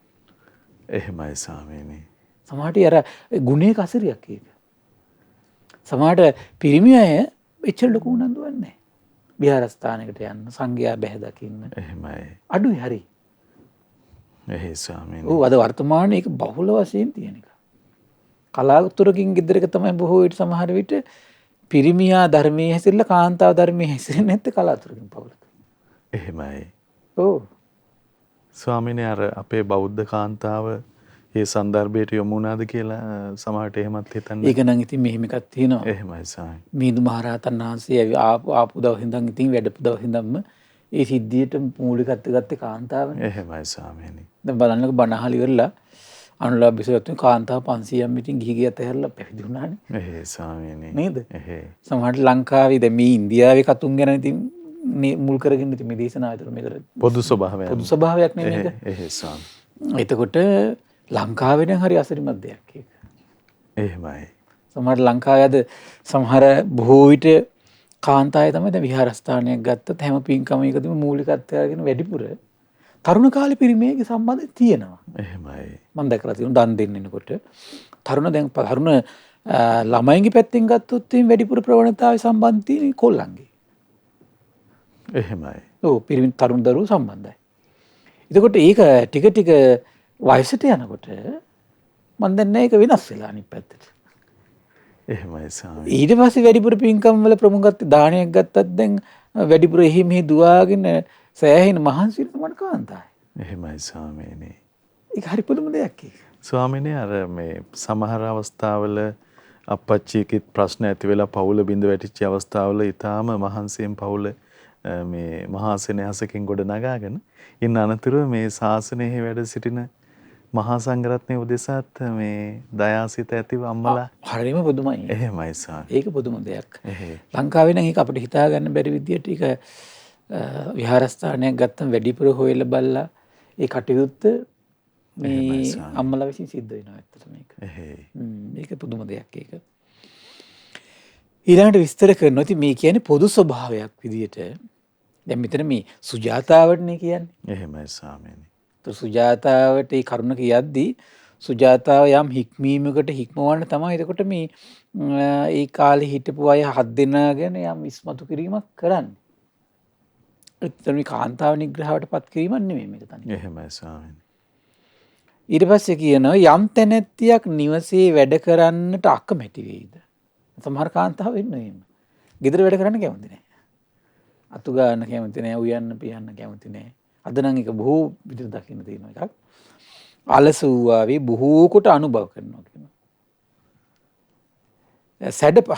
එහෙමයි ස්වාමීනි. සමහරට අර ගුණයක අසිරියක් ඒක. සමහරට පිරිමි අය එච්චර ලොකු උනන්දුවක් නැහැ. විහාරස්ථානයකට යන්න සංඝයා බැහැ දකින්න. එහෙමයි. අඩුයි හරි. එහෙයි ස්වාමීනි. ඔව් අද වර්තමානයේ ඒක බහුල වශයෙන් තියෙන එක. කලාතුරකින් ගෙදරක තමයි බොහෝ විට සමහර විට පිරිමියා ධර්මයේ හැසිරලා කාන්තාව ධර්මයේ හැසිරෙන්නේ නැත්te කලාතුරකින් පවුලක. එහෙමයි. ඔව්. ස්වාමීනි අර අපේ බෞද්ධ කාන්තාව ඒ සන්දර්භයට යොමු වුණාද කියලා සමහරට එහෙමත් හිතන්නේ. ඒක නම් ඉතින් මෙහෙම එකක් තියෙනවා. එහෙමයි ස්වාමීනි. මිහිඳු මහරහතන් වහන්සේ ආපු දවස් ඉඳන් ඉතින් වැඩපු දවස් ඉඳන්ම ඒ සිද්ධියට මූලිකත්වය ගත්තේ කාන්තාවනේ. එහෙමයි ස්වාමීනි. දැන් බලන්නකො බණ අහලා ඉවරලා අනුලා බිසවතුන් කාන්තාව 500ක් මිටින් ගිහි ගියත් ඇහැරලා පැවිදි වුණානේ. එහෙයි ස්වාමීනි. නේද? එහෙයි. සමහරට ලංකාවේ දැන් මේ ඉන්දියාවේ කතුන් ගැන ඉතින් මුල් කරගෙන ඉතින් මේ දේශනාව විතර මේතර පොදු ස්වභාවයක්. පොදු ස්වභාවයක් නේ මේක. එහෙයි ස්වාමී. එතකොට ලංකාවේ නම් හරි අසරිමත් දෙයක් ඒක. එහෙමයි. සමහර ලංකාවේ අද සමහර බොහෝ විට කාන්තාය තමයි දැන් විහාරස්ථානයක් ගත්තත් හැම පින්කමයකදීම මූලිකත්වය අරගෙන වැඩිපුර තරුණ කාලේ පිරිමේගේ සම්බන්ධය තියෙනවා. එහෙමයි. මම දැකලා තියෙනවා දන් දෙන්නකොට තරුණ ළමයින්ගේ පැත්තෙන් ගත්තොත් එහෙනම් වැඩිපුර ප්‍රවණතාවය සම්බන්ධ තියෙන්නේ කොල්ලන්ගේ. එහෙමයි. ඔව් පිරිමි තරුණ දරුවෝ සම්බන්ධයි. එතකොට ඒක ටික ටික වයසට යනකොට මම දැන් නෑ ඒක වෙනස් වෙලා අනිත් පැත්තට. එහෙමයි ස්වාමී. ඊට පස්සේ වැඩිපුර පින්කම් වල ප්‍රමුඛත්වය දානයක් ගත්තත් දැන් වැඩිපුර එහි මෙහි දුවාගෙන සෑහෙන මහන්සි වෙන කාන්තාවයි. එහෙමයි ස්වාමීනි. ඒක හරි පුදුම දෙයක් ඒක. ස්වාමීනි අර මේ සමහර අවස්ථාවල අපච්චියකිට ප්‍රශ්න ඇති වෙලා පවුල බිඳ වැටිච්ච අවස්ථාවල ඊටාම මහන්සියෙන් පවුල මේ මහා සෙනෙහසකින් ගොඩ නගාගෙන ඉන්න අනතුරුව මේ ශාසනයෙහි වැඩ සිටින මහා සංඝරත්නයේ උදෙසාත් මේ දයාසිත ඇතිව අම්මලා හරියම පුදුමයි. එහෙමයි ස්වාමී. ඒක පුදුම දෙයක්. එහෙයි. ලංකාවේ නම් ඒක අපිට හිතා ගන්න බැරි විදියට ඒක විහාරස්ථානයක් ගත්තම වැඩිපුර හොයලා බලලා ඒ කටයුත්ත මේ අම්මලා විසින් සිද්ධ වෙනවා ඇත්තට මේක. එහෙයි. මේක පුදුම දෙයක් ඒක. ඊළඟට විස්තර කරනවා. ඉතින් මේ කියන්නේ පොදු ස්වභාවයක් විදියට. දැන් මෙතන මේ සුජාතාවටනේ කියන්නේ. එහෙමයි ස්වාමීනි. සුජාතාවට ඒ කරුණ කියද්දී සුජාතාව යම් හික්මීමකට හික්මවන්න තමයි එතකොට මේ ඒ කාලේ හිටපු අය 7 දෙනා ගැන යම් ඉස්මතු කිරීමක් කරන්නේ. එතන මේ කාන්තාව නිග්‍රහවට පත් කිරීමක් නෙමෙයි මේක තනියම. එහෙමයි ස්වාමීනි. ඊට පස්සේ කියනවා යම් තැනැත්තියක් නිවසේ වැඩ කරන්නට අකමැති වෙයිද? සමහර කාන්තාව වෙන්නේ එහෙම. ගෙදර වැඩ කරන්න කැමති නැහැ. අතු ගන්න කැමති නැහැ, උයන්න පියන්න කැමති නැහැ. අද නම් ඒක බොහෝ විදිහට දකින්න තියෙන එකක්. අලස වූවාවේ බොහෝ කොට අනුභව කරනවා කියනවා.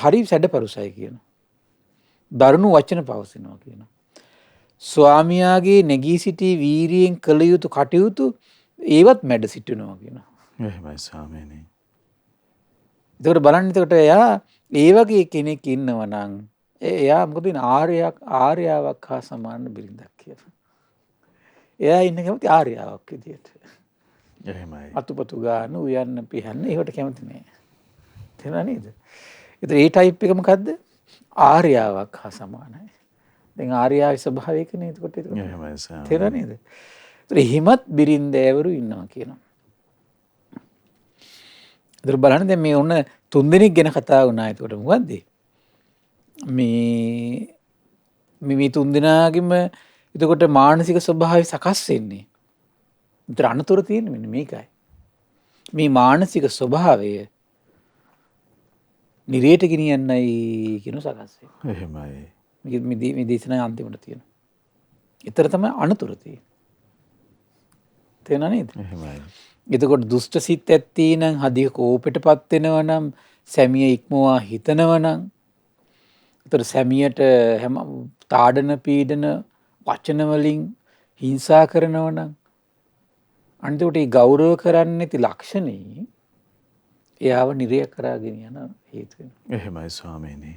හරි සැඩපරුසයි කියනවා. දරුණු වචන පවසනවා කියනවා. ස්වාමියාගේ නැගී සිටි වීරියෙන් කළ යුතු කටයුතු ඒවත් මැඩ සිටිනවා කියනවා. එහෙමයි ස්වාමීනි. එතකොට බලන්න එතකොට එයා ඒ වගේ කෙනෙක් ඉන්නවා නම් එයා මොකද වෙන්නේ ආර්යාවක් හා සමාන බිරිඳක් කියලා. එයා ඉන්න කැමති ආර්යාවක් විදියට. එහෙමයි. අතුපතු ගන්න උයන්න පිහන්න ඒවට කැමති නෑ. තේරුණා නේද? ඒතර ඒ ටයිප් එක මොකද්ද? ආර්යාවක් හා සමානයි. දැන් ආර්යාවේ ස්වභාවය ඒක නේද? එතකොට එහෙමයි ස්වාමී. තේරුණා නේද? ඒතර හිමත් බිරින්දෑවරු ඉන්නවා කියනවා. ඒතර බලන්න දැන් මේ ඔන්න 3 දෙනෙක් ගැන කතා වුණා. එතකොට මොකද්ද? මේ 3 දෙනාගෙම එතකොට මානසික ස්වභාවය සකස් වෙන්නේ. ඒතර අනතුරු තියෙන්නේ මෙන්න මේකයි. මේ මානසික ස්වභාවය නිරේට ගෙනියන්නයි කියන සකස් වෙන්නේ. එහෙමයි. මේ දේශනාවේ අන්තිමට තියෙනවා. ඊතර තමයි අනතුරු තියෙන්නේ. තේරුණා නේද? එහෙමයි. එතකොට දුෂ්ට සිත් ඇත්තී නම් හදික කෝපෙටපත් වෙනවා නම් සැමිය ඉක්මවා හිතනවා නම් එතකොට සැමියට හැම තාඩන පීඩන වචන වලින් හිංසා කරනවා නම් අන්තිමට ඒ ගෞරව කරන්නේ නැති ලක්ෂණේ එයාව නිරය කරගෙන යන හේතු වෙනවා. එහෙමයි ස්වාමීනි.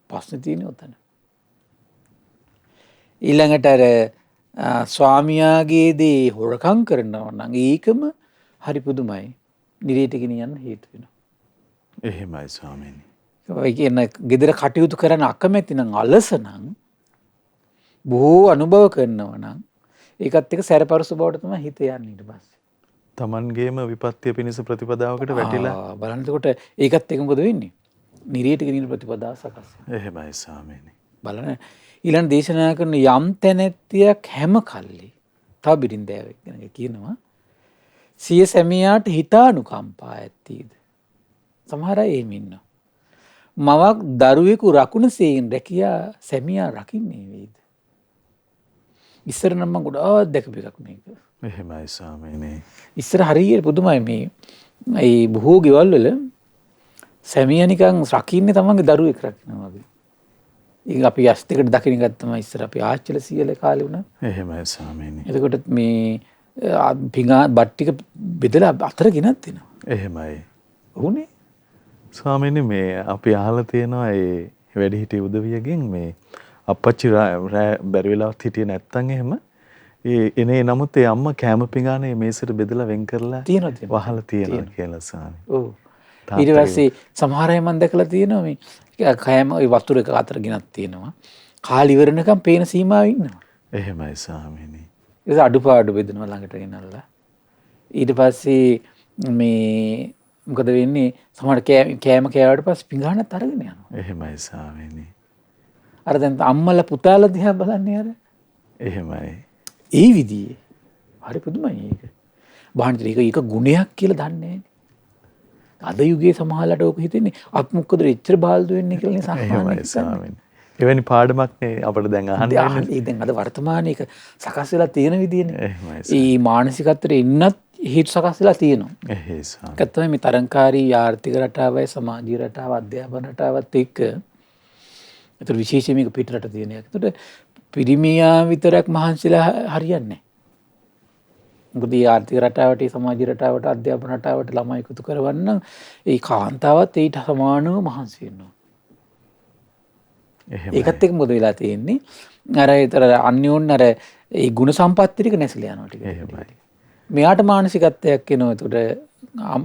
ප්‍රශ්නේ තියෙන්නේ උතන. ඊළඟට අර ස්වාමියාගේ දේ හොරකම් කරනවා නම් ඒකම හරි පුදුමයි. නිරයට ගෙනියන්න හේතු වෙනවා. එහෙමයි ස්වාමීනි. ඒ කියන්නේ ගෙදර කටයුතු කරන්න අකමැති නම් අලස නම් බොහෝ අනුභව කරනවා නම් ඒකත් එක්ක සැරපරස බවට තමයි හිත යන්නේ ඊට පස්සේ. Tamanගේම විපත්‍ය පිණිස ප්‍රතිපදාවකට වැටිලා බලන්න එතකොට ඒකත් එක්ක මොකද වෙන්නේ? නිරයට ගෙනියන ප්‍රතිපදාව සකස් වෙනවා. එහෙමයි ස්වාමීනි. බලන්න ඊළඟ දේශනා කරන යම් තැනැත්තියක් හැම කල්ලි තව බිරින්දෑවෙක් ගැන කියනවා සිය සැමියාට හිතානුකම්පා ඇත්තීද? සමහර අය එහෙම ඉන්නවා. මවක් දරුවෙකු රකුණසේන් රැකියා සැමියා රකින්නේ වේද? ඉස්සර නම් මම ගොඩාක් දැකපු එකක් මේක. එහෙමයි ස්වාමීනි. ඉස්සර හරියට පුදුමයි මේ බොහෝ ගෙවල් වල සැමියා නිකන් රකින්නේ තමන්ගේ දරුවෙක් රකින්නවා වගේ. ඒක අපි ඇස් දෙකට දකින්න ගත්තම ඉස්සර අපි ආච්චිලා සීයලා කාලේ වුණා. එහෙමයි ස්වාමීනි. එතකොට මේ පිඟා බත් ටික බෙදලා අතර ගෙනත් දෙනවා. එහෙමයි. ඔව්නේ. ස්වාමීනි මේ අපි අහලා තියෙනවා ඒ වැඩිහිටි උදවියගෙන් මේ අප්පච්චි බැරි වෙලාවත් හිටියේ නැත්තම් එහෙම එනේ නමුත් ඒ අම්මා කෑම පිඟානේ මේසෙට බෙදලා වෙන් කරලා තියෙනවා. වහලා තියෙනවා කියලා ස්වාමී. ඔව්. ඊට පස්සේ සමහර අය මම දැකලා තියෙනවා මේ කෑම ওই වතුර එක අතර ගෙනත් තියෙනවා. කාලි ඉවරනකම් පේන සීමාවෙ ඉන්නවා. එහෙමයි ස්වාමීනි. ඒක අඩුපාඩු බෙදනවා ළඟට ගෙනල්ලා. ඊට පස්සේ මේ මොකද වෙන්නේ සමහර කෑම කෑවට පස්සේ පිඟානත් අරගෙන යනවා. එහෙමයි ස්වාමීනි. අර දැන් අම්මලා පුතාලා දිහා බලන්නේ අර. එහෙමයි. ඒ විදිහේ. හරි පුදුමයි ඒක. බාහිර ඒක ගුණයක් කියලා දන්නේ නැහැ. අද යුගයේ සමහරලාට ඕක හිතෙන්නේ අපි මොකද එච්චර බාල්දු වෙන්නේ කියලා නේ එහෙමයි ස්වාමීනි. එවැනි පාඩමක් නේ අපිට දැන් අහන්න වෙන්නේ. දැන් අද වර්තමානයේ ඒක සකස් වෙලා තියෙන විදිහනේ. එහෙමයි. මේ මානසිකත්වයට එන්නත් හේතු සකස් වෙලා තියෙනවා. එහෙයි ස්වාමී. ඒක තමයි මේ තරංකාරී ආර්ථික රටාවයි සමාජීය රටාව අධ්‍යාපන රටාවත් එක්ක ඒතර විශේෂයෙන් මේක පිටරට තියෙන එක. ඒතර පිරිමියා විතරක් මහන්සිලා හරියන්නේ නැහැ. මොකද මේ ආර්ථික රටාවට සමාජීය රටාවට අධ්‍යාපන රටාවට ළමයි එකතු කරවන්න ඒ කාන්තාවත් ඊට සමානව මහන්සි වෙනවා. ඒකත් එක්ක මොකද වෙලා තියෙන්නේ? අර ඒතර අන්‍යෝන්‍ය අර ඒ ගුණ සම්පත් ටික නැසලා යනවා ටික. එහෙමයි. මෙයාට මානසිකත්වයක් එනවා. ඒතකොට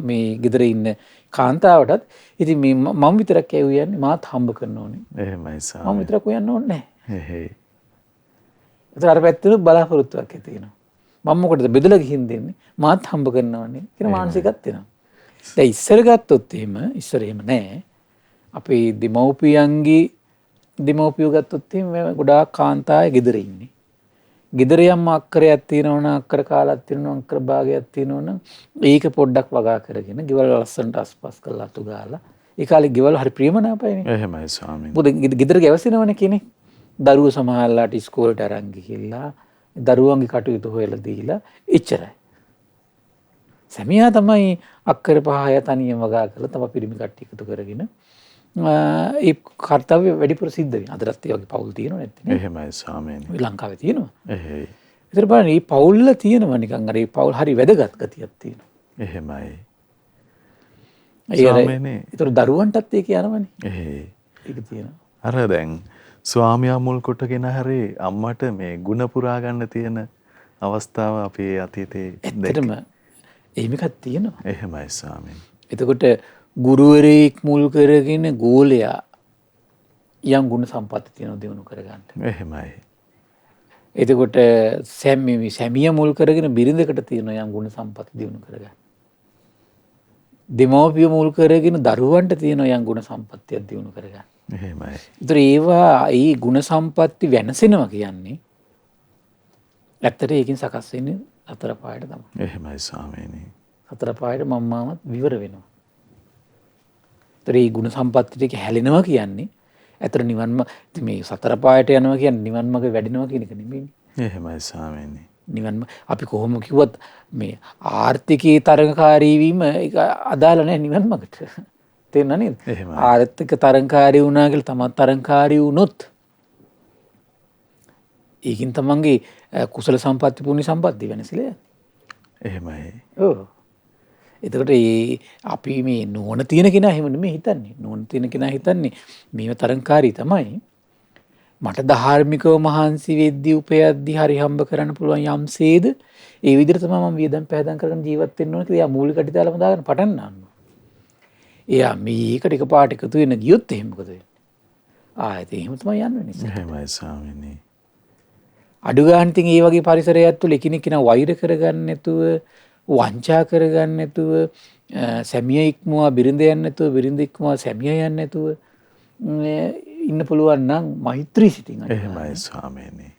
මේ ගෙදර ඉන්න කාන්තාවටත් ඉතින් මේ මම විතරක් යන්නේ මාත් හම්බ කරන්න ඕනේ. එහෙමයි ස්වාමී. මම විතරක් හොයන්න ඕනේ නැහැ. එහෙයි. ඒතර අර පැත්තෙන් බලාපොරොත්තුවක් ඇති වෙනවා. මම මොකටද බෙදලා ගිහින් දෙන්නේ? මාත් හම්බ කරනවනේ කියන මානසිකත් එනවා. දැන් ඉස්සර ගත්තොත් එහෙම ඉස්සර එහෙම නැහැ. අපේ දෙමව්පියෝ ගත්තොත් එහෙම ගොඩාක් කාන්තාය ගෙදර ඉන්නේ. ගෙදර යම් අක්කරයක් තියෙනවනම් අක්කර කාලක් තියෙනවනම් අක්කර භාගයක් තියෙනවනම් ඒක පොඩ්ඩක් වගා කරගෙන ගෙවල් ලස්සනට අස්පස් කරලා අතු ගාලා ඒ කාලේ ගෙවල් හරි ප්‍රියමනාපයිනේ. එහෙමයි ස්වාමීනි. මොකද ගෙදර ගැවසෙනවනේ කෙනෙක්. දරුවෝ සමහරලාට ඉස්කෝලේට අරන් ගිහිල්ලා දරුවන්ගේ කටයුතු හොයලා දීලා එච්චරයි. සැමියා තමයි අක්කර 5 තනියම වගා කරලා තව පිරිමි කට්ටිය එකතු කරගෙන ඒ කර්තව්‍ය වැඩිපුර සිද්ධ වෙනවා. අදටත් ඒ වගේ පවුල් තියෙනව නැත්නම්. එහෙමයි ස්වාමීනි. ලංකාවේ තියෙනවා. එහෙයි. ඒතර බලන්න මේ පවුල්ල තියෙනවා නිකන් අර මේ පවුල් හරි වැදගත් ගතියක් තියෙනවා. එහෙමයි. ස්වාමීනි. ඒතර දරුවන්ටත් ඒක යනවනේ. එහෙයි. ඒක තියෙනවා. අර දැන් ස්වාමියා මුල් කොටගෙන හරි අම්මට මේ ಗುಣ පුරා ගන්න තියෙන අවස්ථාව අපේ අතීතේ ඇත්තටම එහෙම එකක් තියෙනවා. එහෙමයි ස්වාමීනි. එතකොට ගුරුවරයෙක් මුල් කරගෙන ගෝලයා යම් ගුණ සම්පatti තියෙනවා දිනු කරගන්න. එහෙමයි. එතකොට සැමිය මුල් කරගෙන බිරිඳකට තියෙන යම් ගුණ සම්පatti දිනු කරගන්න. දෙමව්පිය මුල් කරගෙන දරුවන්ට තියෙන යම් ගුණ සම්පත්තියක් දිනු කරගන්න. එහෙමයි. ඒතර ඒවා ඒ ගුණ සම්පatti වෙනසෙනවා කියන්නේ ඇත්තට ඒකෙන් සකස් වෙන්නේ හතර පායට තමයි. එහෙමයි ස්වාමීනි. හතර පායට මම්මාමත් විවර වෙනවා. ඒතර මේ ගුණ සම්පatti ටික හැලෙනවා කියන්නේ ඇත්තට නිවන්ම මේ සතර පායට යනවා කියන්නේ නිවන් මාර්ග වැඩෙනවා කියන එක නෙමෙයි. එහෙමයි ස්වාමීනි. නිවන් අපි කොහොම කිව්වත් මේ ආර්ථිකයේ තරඟකාරී වීම ඒක අදාළ නැහැ නිවන් මාර්ගට. තේරුණා නේද? ආර්ථික තරඟකාරී වුණා කියලා තමත් තරඟකාරී වුණොත් ඒකින් තමන්ගේ කුසල සම්පatti පුණ්‍ය සම්පatti වෙනසලා යන්නේ. එහෙමයි. ඔව්. එතකොට අපි මේ නුවණ තියෙන කෙනා එහෙම නෙමෙයි හිතන්නේ. නුවණ තියෙන කෙනා හිතන්නේ මේව තරංකාරී තමයි. මට ධාර්මිකව මහන්සි වෙද්දී උපයද්දී හරි හම්බ කරන්න පුළුවන් යම්සේද ඒ විදිහට තමයි මම වියදම් පැහැදම් කරගෙන ජීවත් වෙන්න ඕන කියලා එයා මූලික අඩිතාලම දාගෙන පටන් ගන්නවා. එයා මේකට එකපාරට එකතු වෙන ගියොත් එහෙම මොකද වෙන්නේ? ආයෙත් එහෙම තමයි යන්නේ. එහෙමයි ස්වාමීනි. අඩු ගන්න ඉතින් මේ වගේ පරිසරයක් තුළ එකිනෙක කෙනා වෛර කරගන්න නැතුව වංචා කරගන්න නැතුව සැමියා ඉක්මවා බිරිඳ යන්නේ නැතුව බිරිඳ ඉක්මවා සැමියා යන්නේ නැතුව ඉන්න පුළුවන් නම් මෛත්‍රී සිතින් එහෙමයි ස්වාමීනි.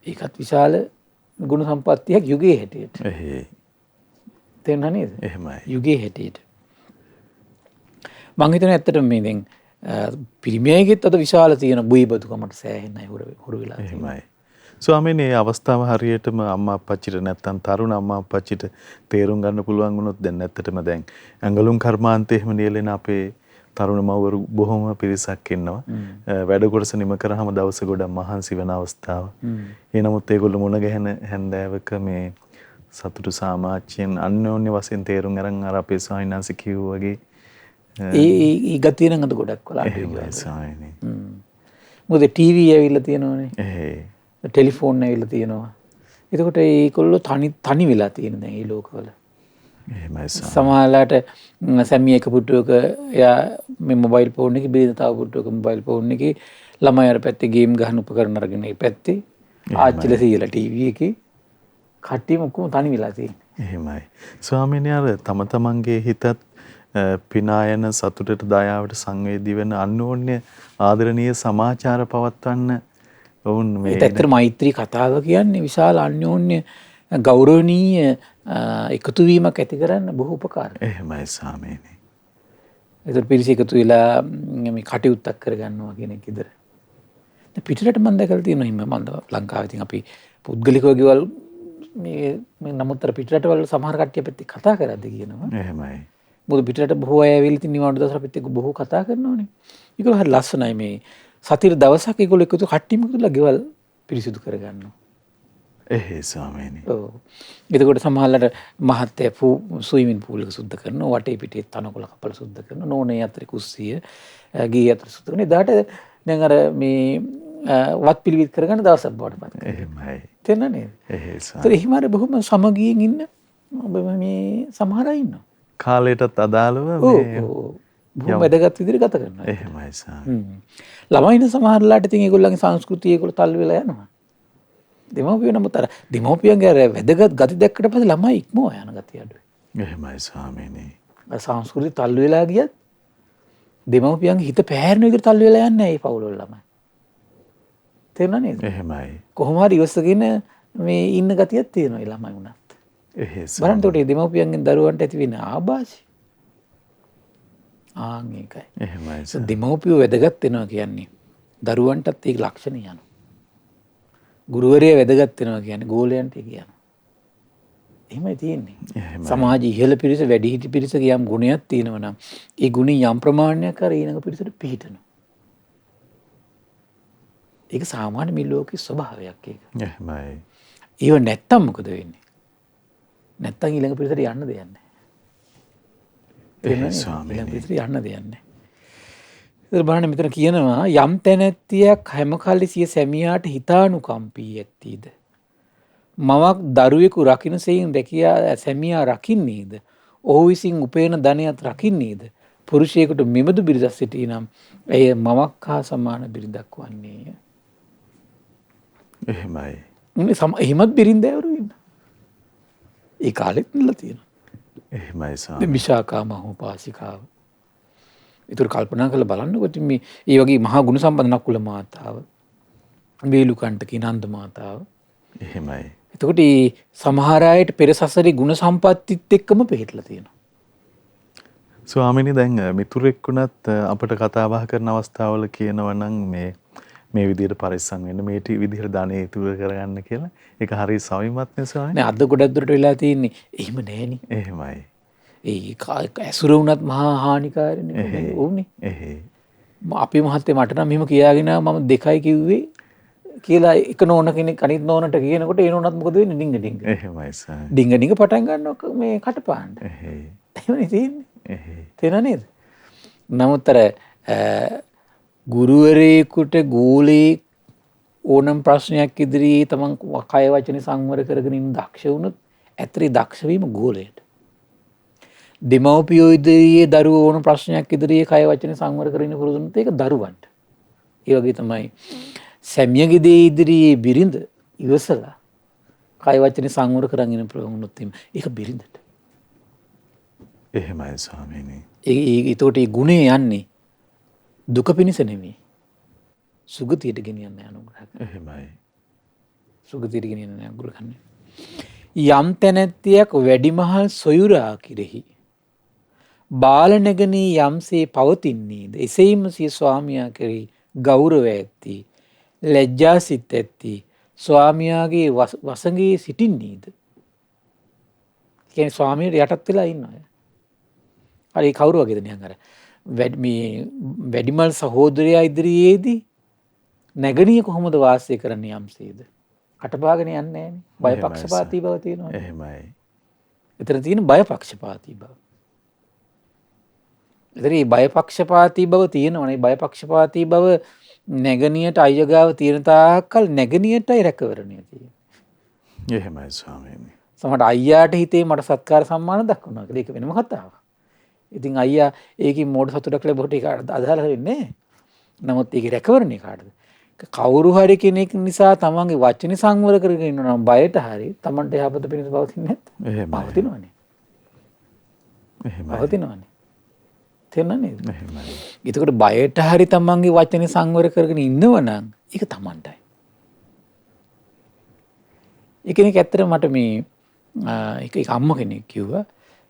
ඒකත් විශාල ගුණ සම්පත්තියක් යුගයේ හැටියට. එහෙයි. තේරුණා නේද? එහෙමයි. යුගයේ හැටියට. මං හිතන්නේ ඇත්තටම මේ දැන් පිරිමියෙකුත් අද විශාල තියෙන බුයිබදුකමට සෑහෙනයි හුරු වෙලා තියෙනවා. එහෙමයි. ස්වාමීනි මේ අවස්ථාව හරියටම අම්මා අප්පච්චිට නැත්තම් තරුණ අම්මා අප්පච්චිට තේරුම් ගන්න පුළුවන් වුණොත් දැන් ඇත්තටම දැන් ඇඟලුම් කර්මාන්තේ එහෙම නියැලෙන අපේ තරුණ මව්වරු බොහොම පිරිසක් ඉන්නවා. වැඩ කොටස නිම කරාම දවස ගොඩක් මහන්සි වෙන අවස්ථාව. ඒ නමුත් ඒගොල්ලෝ මුණ ගැහෙන හැන්දෑවක මේ සතුටු සාමාජ්‍යයෙන් අන්‍යෝන්‍ය වශයෙන් තේරුම් අරන් අර අපේ සාහිණාංශ කිව්වා වගේ ඒ ගතිය නම් අද ගොඩක් වෙලා එහෙමයි සාහිණේ. මොකද ටීවී ඇවිල්ලා තියෙනවනේ. එහෙයි. ටෙලිෆෝන් ඇවිල්ලා තියෙනවා. එතකොට ඒගොල්ලෝ තනි වෙලා තියෙන දැන් මේ ලෝකවල. එහෙමයි සාහිණේ. සමහරලාට සැමිය එක පුටුවක එයා මේ මොබයිල් ෆෝන් එකේ බිරිඳ තව පුටුවක මොබයිල් ෆෝන් එකේ ළමයි අර පැත්තේ ගේම් ගහන උපකරණ අරගෙන මේ පැත්තේ ආච්චිලා සීලා ටීවී එකේ කට්ටියම ඔක්කොම තනි වෙලා තියෙන්නේ. එහෙමයි. ස්වාමීනි අර තම තමන්ගේ හිතත් පිනායන සතුටට දයාවට සංවේදී වෙන අන්‍යෝන්‍ය ආදරණීය සමාචාර පවත්වන්න වුන් මේ ඇත්තට මෛත්‍රී කතාව කියන්නේ විශාල අන්‍යෝන්‍ය ගෞරවනීය එකතු වීමක් ඇති කරන්න බොහෝ උපකාරයි. එහෙමයි ස්වාමීනි. ඒතර පිරිස එකතු වෙලා මේ කටයුත්තක් කරගන්නවා කියන එක ඉදර. පිටරට මම දැකලා තියෙනවා හිම මම ලංකාවේ ඉතින් අපි පුද්ගලිකව ගෙවල් මේ නමුත් අර පිටරට වල සමහර කට්ටිය පැත්තේ කතා කරද්දී කියනවා. එහෙමයි. මොකද පිටරට බොහෝ අය ඇවිල්ලා ඉතින් නිවාඩු දවසට අපිත් එක්ක බොහෝ කතා කරනවානේ. ඒකල හරි ලස්සනයි මේ සතියේ දවසක් ඒගොල්ලෝ එකතු කට්ටියම එකතුලා ගෙවල් පිරිසිදු කරගන්නවා. එහෙයි ස්වාමීනි. ඔව්. එතකොට සමහරවල්ලාට මහත්තයා ස්විමින් පූල් එක සුද්ධ කරනවා, වටේ පිටේ තනකොළ කපලා සුද්ධ කරනවා, නෝනේ අතර කුස්සිය ගියේ අතර සුද්ධ කරනවා. එදාට දැන් අර මේ වත් පිළිවිත් කරගන්න දවසක් බවට පත් කරනවා. එහෙමයි. තේරෙනව නේද? එහෙයි ස්වාමීනි. ඒතර එහෙම අර බොහොම සමගියෙන් ඉන්න මේ සමහර අය ඉන්නවා. කාලයටත් අදාළව මේ බොහොම වැදගත් විදිහට ගත කරනවා. එහෙමයි ස්වාමීනි. ළමයින සමහරලාට ඉතින් ඒගොල්ලන්ගේ සංස්කෘතිය ඒගොල්ලෝ තල්ලු වෙලා යනවා. දෙමව්පියෝ නමුත් අර දෙමව්පියන්ගේ අර වැදගත් ගති දැක්කට පස්සේ ළමයි ඉක්මවා යන ගතිය අඩුයි. එහෙමයි ස්වාමීනි. අර සංස්කෘතිය තල්ලු වෙලා ගියත් දෙමව්පියන්ගේ හිත පැහැරෙන විදිහට තල්ලු වෙලා යන්නේ නැහැ මේ පවුල්වල ළමයි. තේරුණා නේද? එහෙමයි. කොහොම හරි ඉවසගෙන මේ ඉන්න ගතියක් තියෙනවා ඒ ළමයි උනත්. එහෙයි. බලන්න උඩේ දෙමව්පියන්ගෙන් දරුවන්ට ඇති වෙන ආభాෂය. ආන් ඒකයි. එහෙමයි. දෙමව්පියෝ වැදගත් වෙනවා කියන්නේ දරුවන්ටත් ඒක ලක්ෂණ යනවා. ගුරුවරයා වැදගත් වෙනවා කියන්නේ ගෝලයන්ට ඒක යනවා. එහෙමයි තියෙන්නේ. සමාජයේ ඉහළ පිරිස වැඩිහිටි පිරිසක යම් ගුණයක් තියෙනවා නම් ඒ ගුණي යම් ප්‍රමාණයක් අර ඊළඟ පිරිසට පිහිටනවා. ඒක සාමාන්‍ය මේ ලෝකේ ස්වභාවයක් ඒක. එහෙමයි. ඒව නැත්තම් මොකද වෙන්නේ? නැත්තම් ඊළඟ පිරිසට යන්න දෙයක් නැහැ. ඊළඟ පිරිසට යන්න දෙයක් නැහැ. ඒක බලන්න මෙතන කියනවා යම් තැනැත්තියක් හැම කල්ලි සිය සැමියාට හිතානුකම්පී ඇත්තීද මවක් දරුවෙකු රකින්න සෙයින් රැකියා සැමියා රකින්නේද ඔහු විසින් උපයන ධනයත් රකින්නේද පුරුෂයෙකුට මෙබඳු බිරිඳක් සිටී නම් එය මවක් හා සමාන බිරිඳක් වන්නේය. එහෙමයි. එහෙමත් බිරිඳවරු ඉන්න. ඒ කාලෙත් නලා තියෙනවා. එහෙමයි ස්වාමී. විශාකා මහෝපාසිකාව. ඒතර කල්පනා කරලා බලන්නකො මේ ඒ වගේ මහා ගුණ සම්පන්න නකුල මාතාව වේලුකණ්ඨ නන්ද මාතාව එහෙමයි. එතකොට මේ සමහර අයට පෙර සසරේ ගුණ සම්පත්තිත් එක්කම පිළිట్లా තියෙනවා. ස්වාමීනි දැන් මිතුරෙක් වුණත් අපිට කතා බහ කරන අවස්ථාවල කියනවා නම් මේ විදිහට පරිස්සම් වෙන්න මේ විදිහට ධනෙ ඉතුරු කරගන්න කියලා. ඒක හරිය සවිමත් නේ ස්වාමීනි. නෑ අද ගොඩක් දුරට වෙලා තියෙන්නේ. එහෙම නෑනේ. එහෙමයි. ඒ ඇසුර වුණත් මහා හානිකාරනේ ඕනේ. එහෙයි. අපේ මහත්තයා මට නම් මෙහෙම කියාගෙන මම 2යි කිව්වේ කියලා එක නෝන කෙනෙක් අනිත් නෝනට කියනකොට ඒ නෝනත් මොකද වෙන්නේ ඩිංග ඩිංග. එහෙමයි සර්. ඩිංග ඩිංග පටන් ගන්නවා මේ කටපාන්න. එහෙයි. එහෙමනේ තියෙන්නේ. එහෙයි. තේරෙනව නේද? නමුත් අර ගුරුවරයෙකුට ගෝලේ ඕනම් ප්‍රශ්නයක් ඉදිරියේ තමන් කය වචනේ සංවර කරගෙන ඉන්න දක්ෂ වුණොත් ඇතරේ දක්ෂ වීම ගෝලයට. දෙමව්පියෝ ඉදිරියේ දරුවෝ ඕන ප්‍රශ්නයක් ඉදිරියේ කය වචනේ සංවර කරගෙන ඉන්න පුරුදු වුණොත් ඒක දරුවන්ට. ඒ වගේ තමයි සැමියගේ දේ ඉදිරියේ බිරිඳ ඉවසලා කය වචනේ සංවර කරගෙන ඉන්න පුළුවන් වුණොත් ඒක බිරිඳට. එහෙමයි ස්වාමීනි. ඒකට ඒ ගුණේ යන්නේ දුක පිණිස නෙමෙයි. සුගතියට ගෙනියන්න අනුග්‍රහ කරනවා. එහෙමයි. සුගතියට ගෙනියන්න අනුග්‍රහ කරනවා. යම් තැනැත්තියක් වැඩිමහල් සොයුරා කිරෙහි බාල නැගණී යම්සේ පවතින්නේද එසේම සිය ස්වාමියා කෙරෙහි ගෞරවය ඇති ලැජ්ජා සිත් ඇති ස්වාමියාගේ වසඟේ සිටින්නේද කියන්නේ ස්වාමියාට යටත් වෙලා ඉන්නවා. හරි කවුරු වගේද නිකන් අර වැඩිමල් සහෝදරයා ඉදිරියේදී නැගණිය කොහොමද වාසය කරන්නේ යම්සේද කටපාගෙන යන්නේ නැහැ. බය පක්ෂපාතී බව තියෙනවා. එහෙමයි. එතන තියෙන බය පක්ෂපාතී බව. එතන මේ බය පක්ෂපාතී බව තියෙනවනේ. බය පක්ෂපාතී බව නැගණියට අයියගාව තියෙන තාක්කල් නැගණියටයි රැකවරණය තියෙන්නේ. එහෙමයි ස්වාමීනි. සමහරට අයියාට හිතේ මට සත්කාර සම්මාන දක්වනවා කියලා ඒක වෙනම කතාවක්. ඉතින් අයියා ඒකේ මෝඩ සතුටක් ලැබුවට ඒක අදාළ වෙන්නේ නැහැ. නමුත් ඒකේ රැකවරණය කාටද? කවුරු හරි කෙනෙක් නිසා තමන්ගේ වචන සංවර කරගෙන ඉන්නවා නම් බයට හරි තමන්ට යහපත පිණිස පවතින්නේ නැත්නම් එහෙමයි. පවතිනවනේ. එහෙමයි. පවතිනවනේ. තේරෙනවද නේද? එහෙමයි. එතකොට බයට හරි තමන්ගේ වචන සංවර කරගෙන ඉන්නවනම් ඒක තමන්ටයි. ඒ කෙනෙක් ඇත්තට මට මේ එක අම්ම කෙනෙක් කිව්වා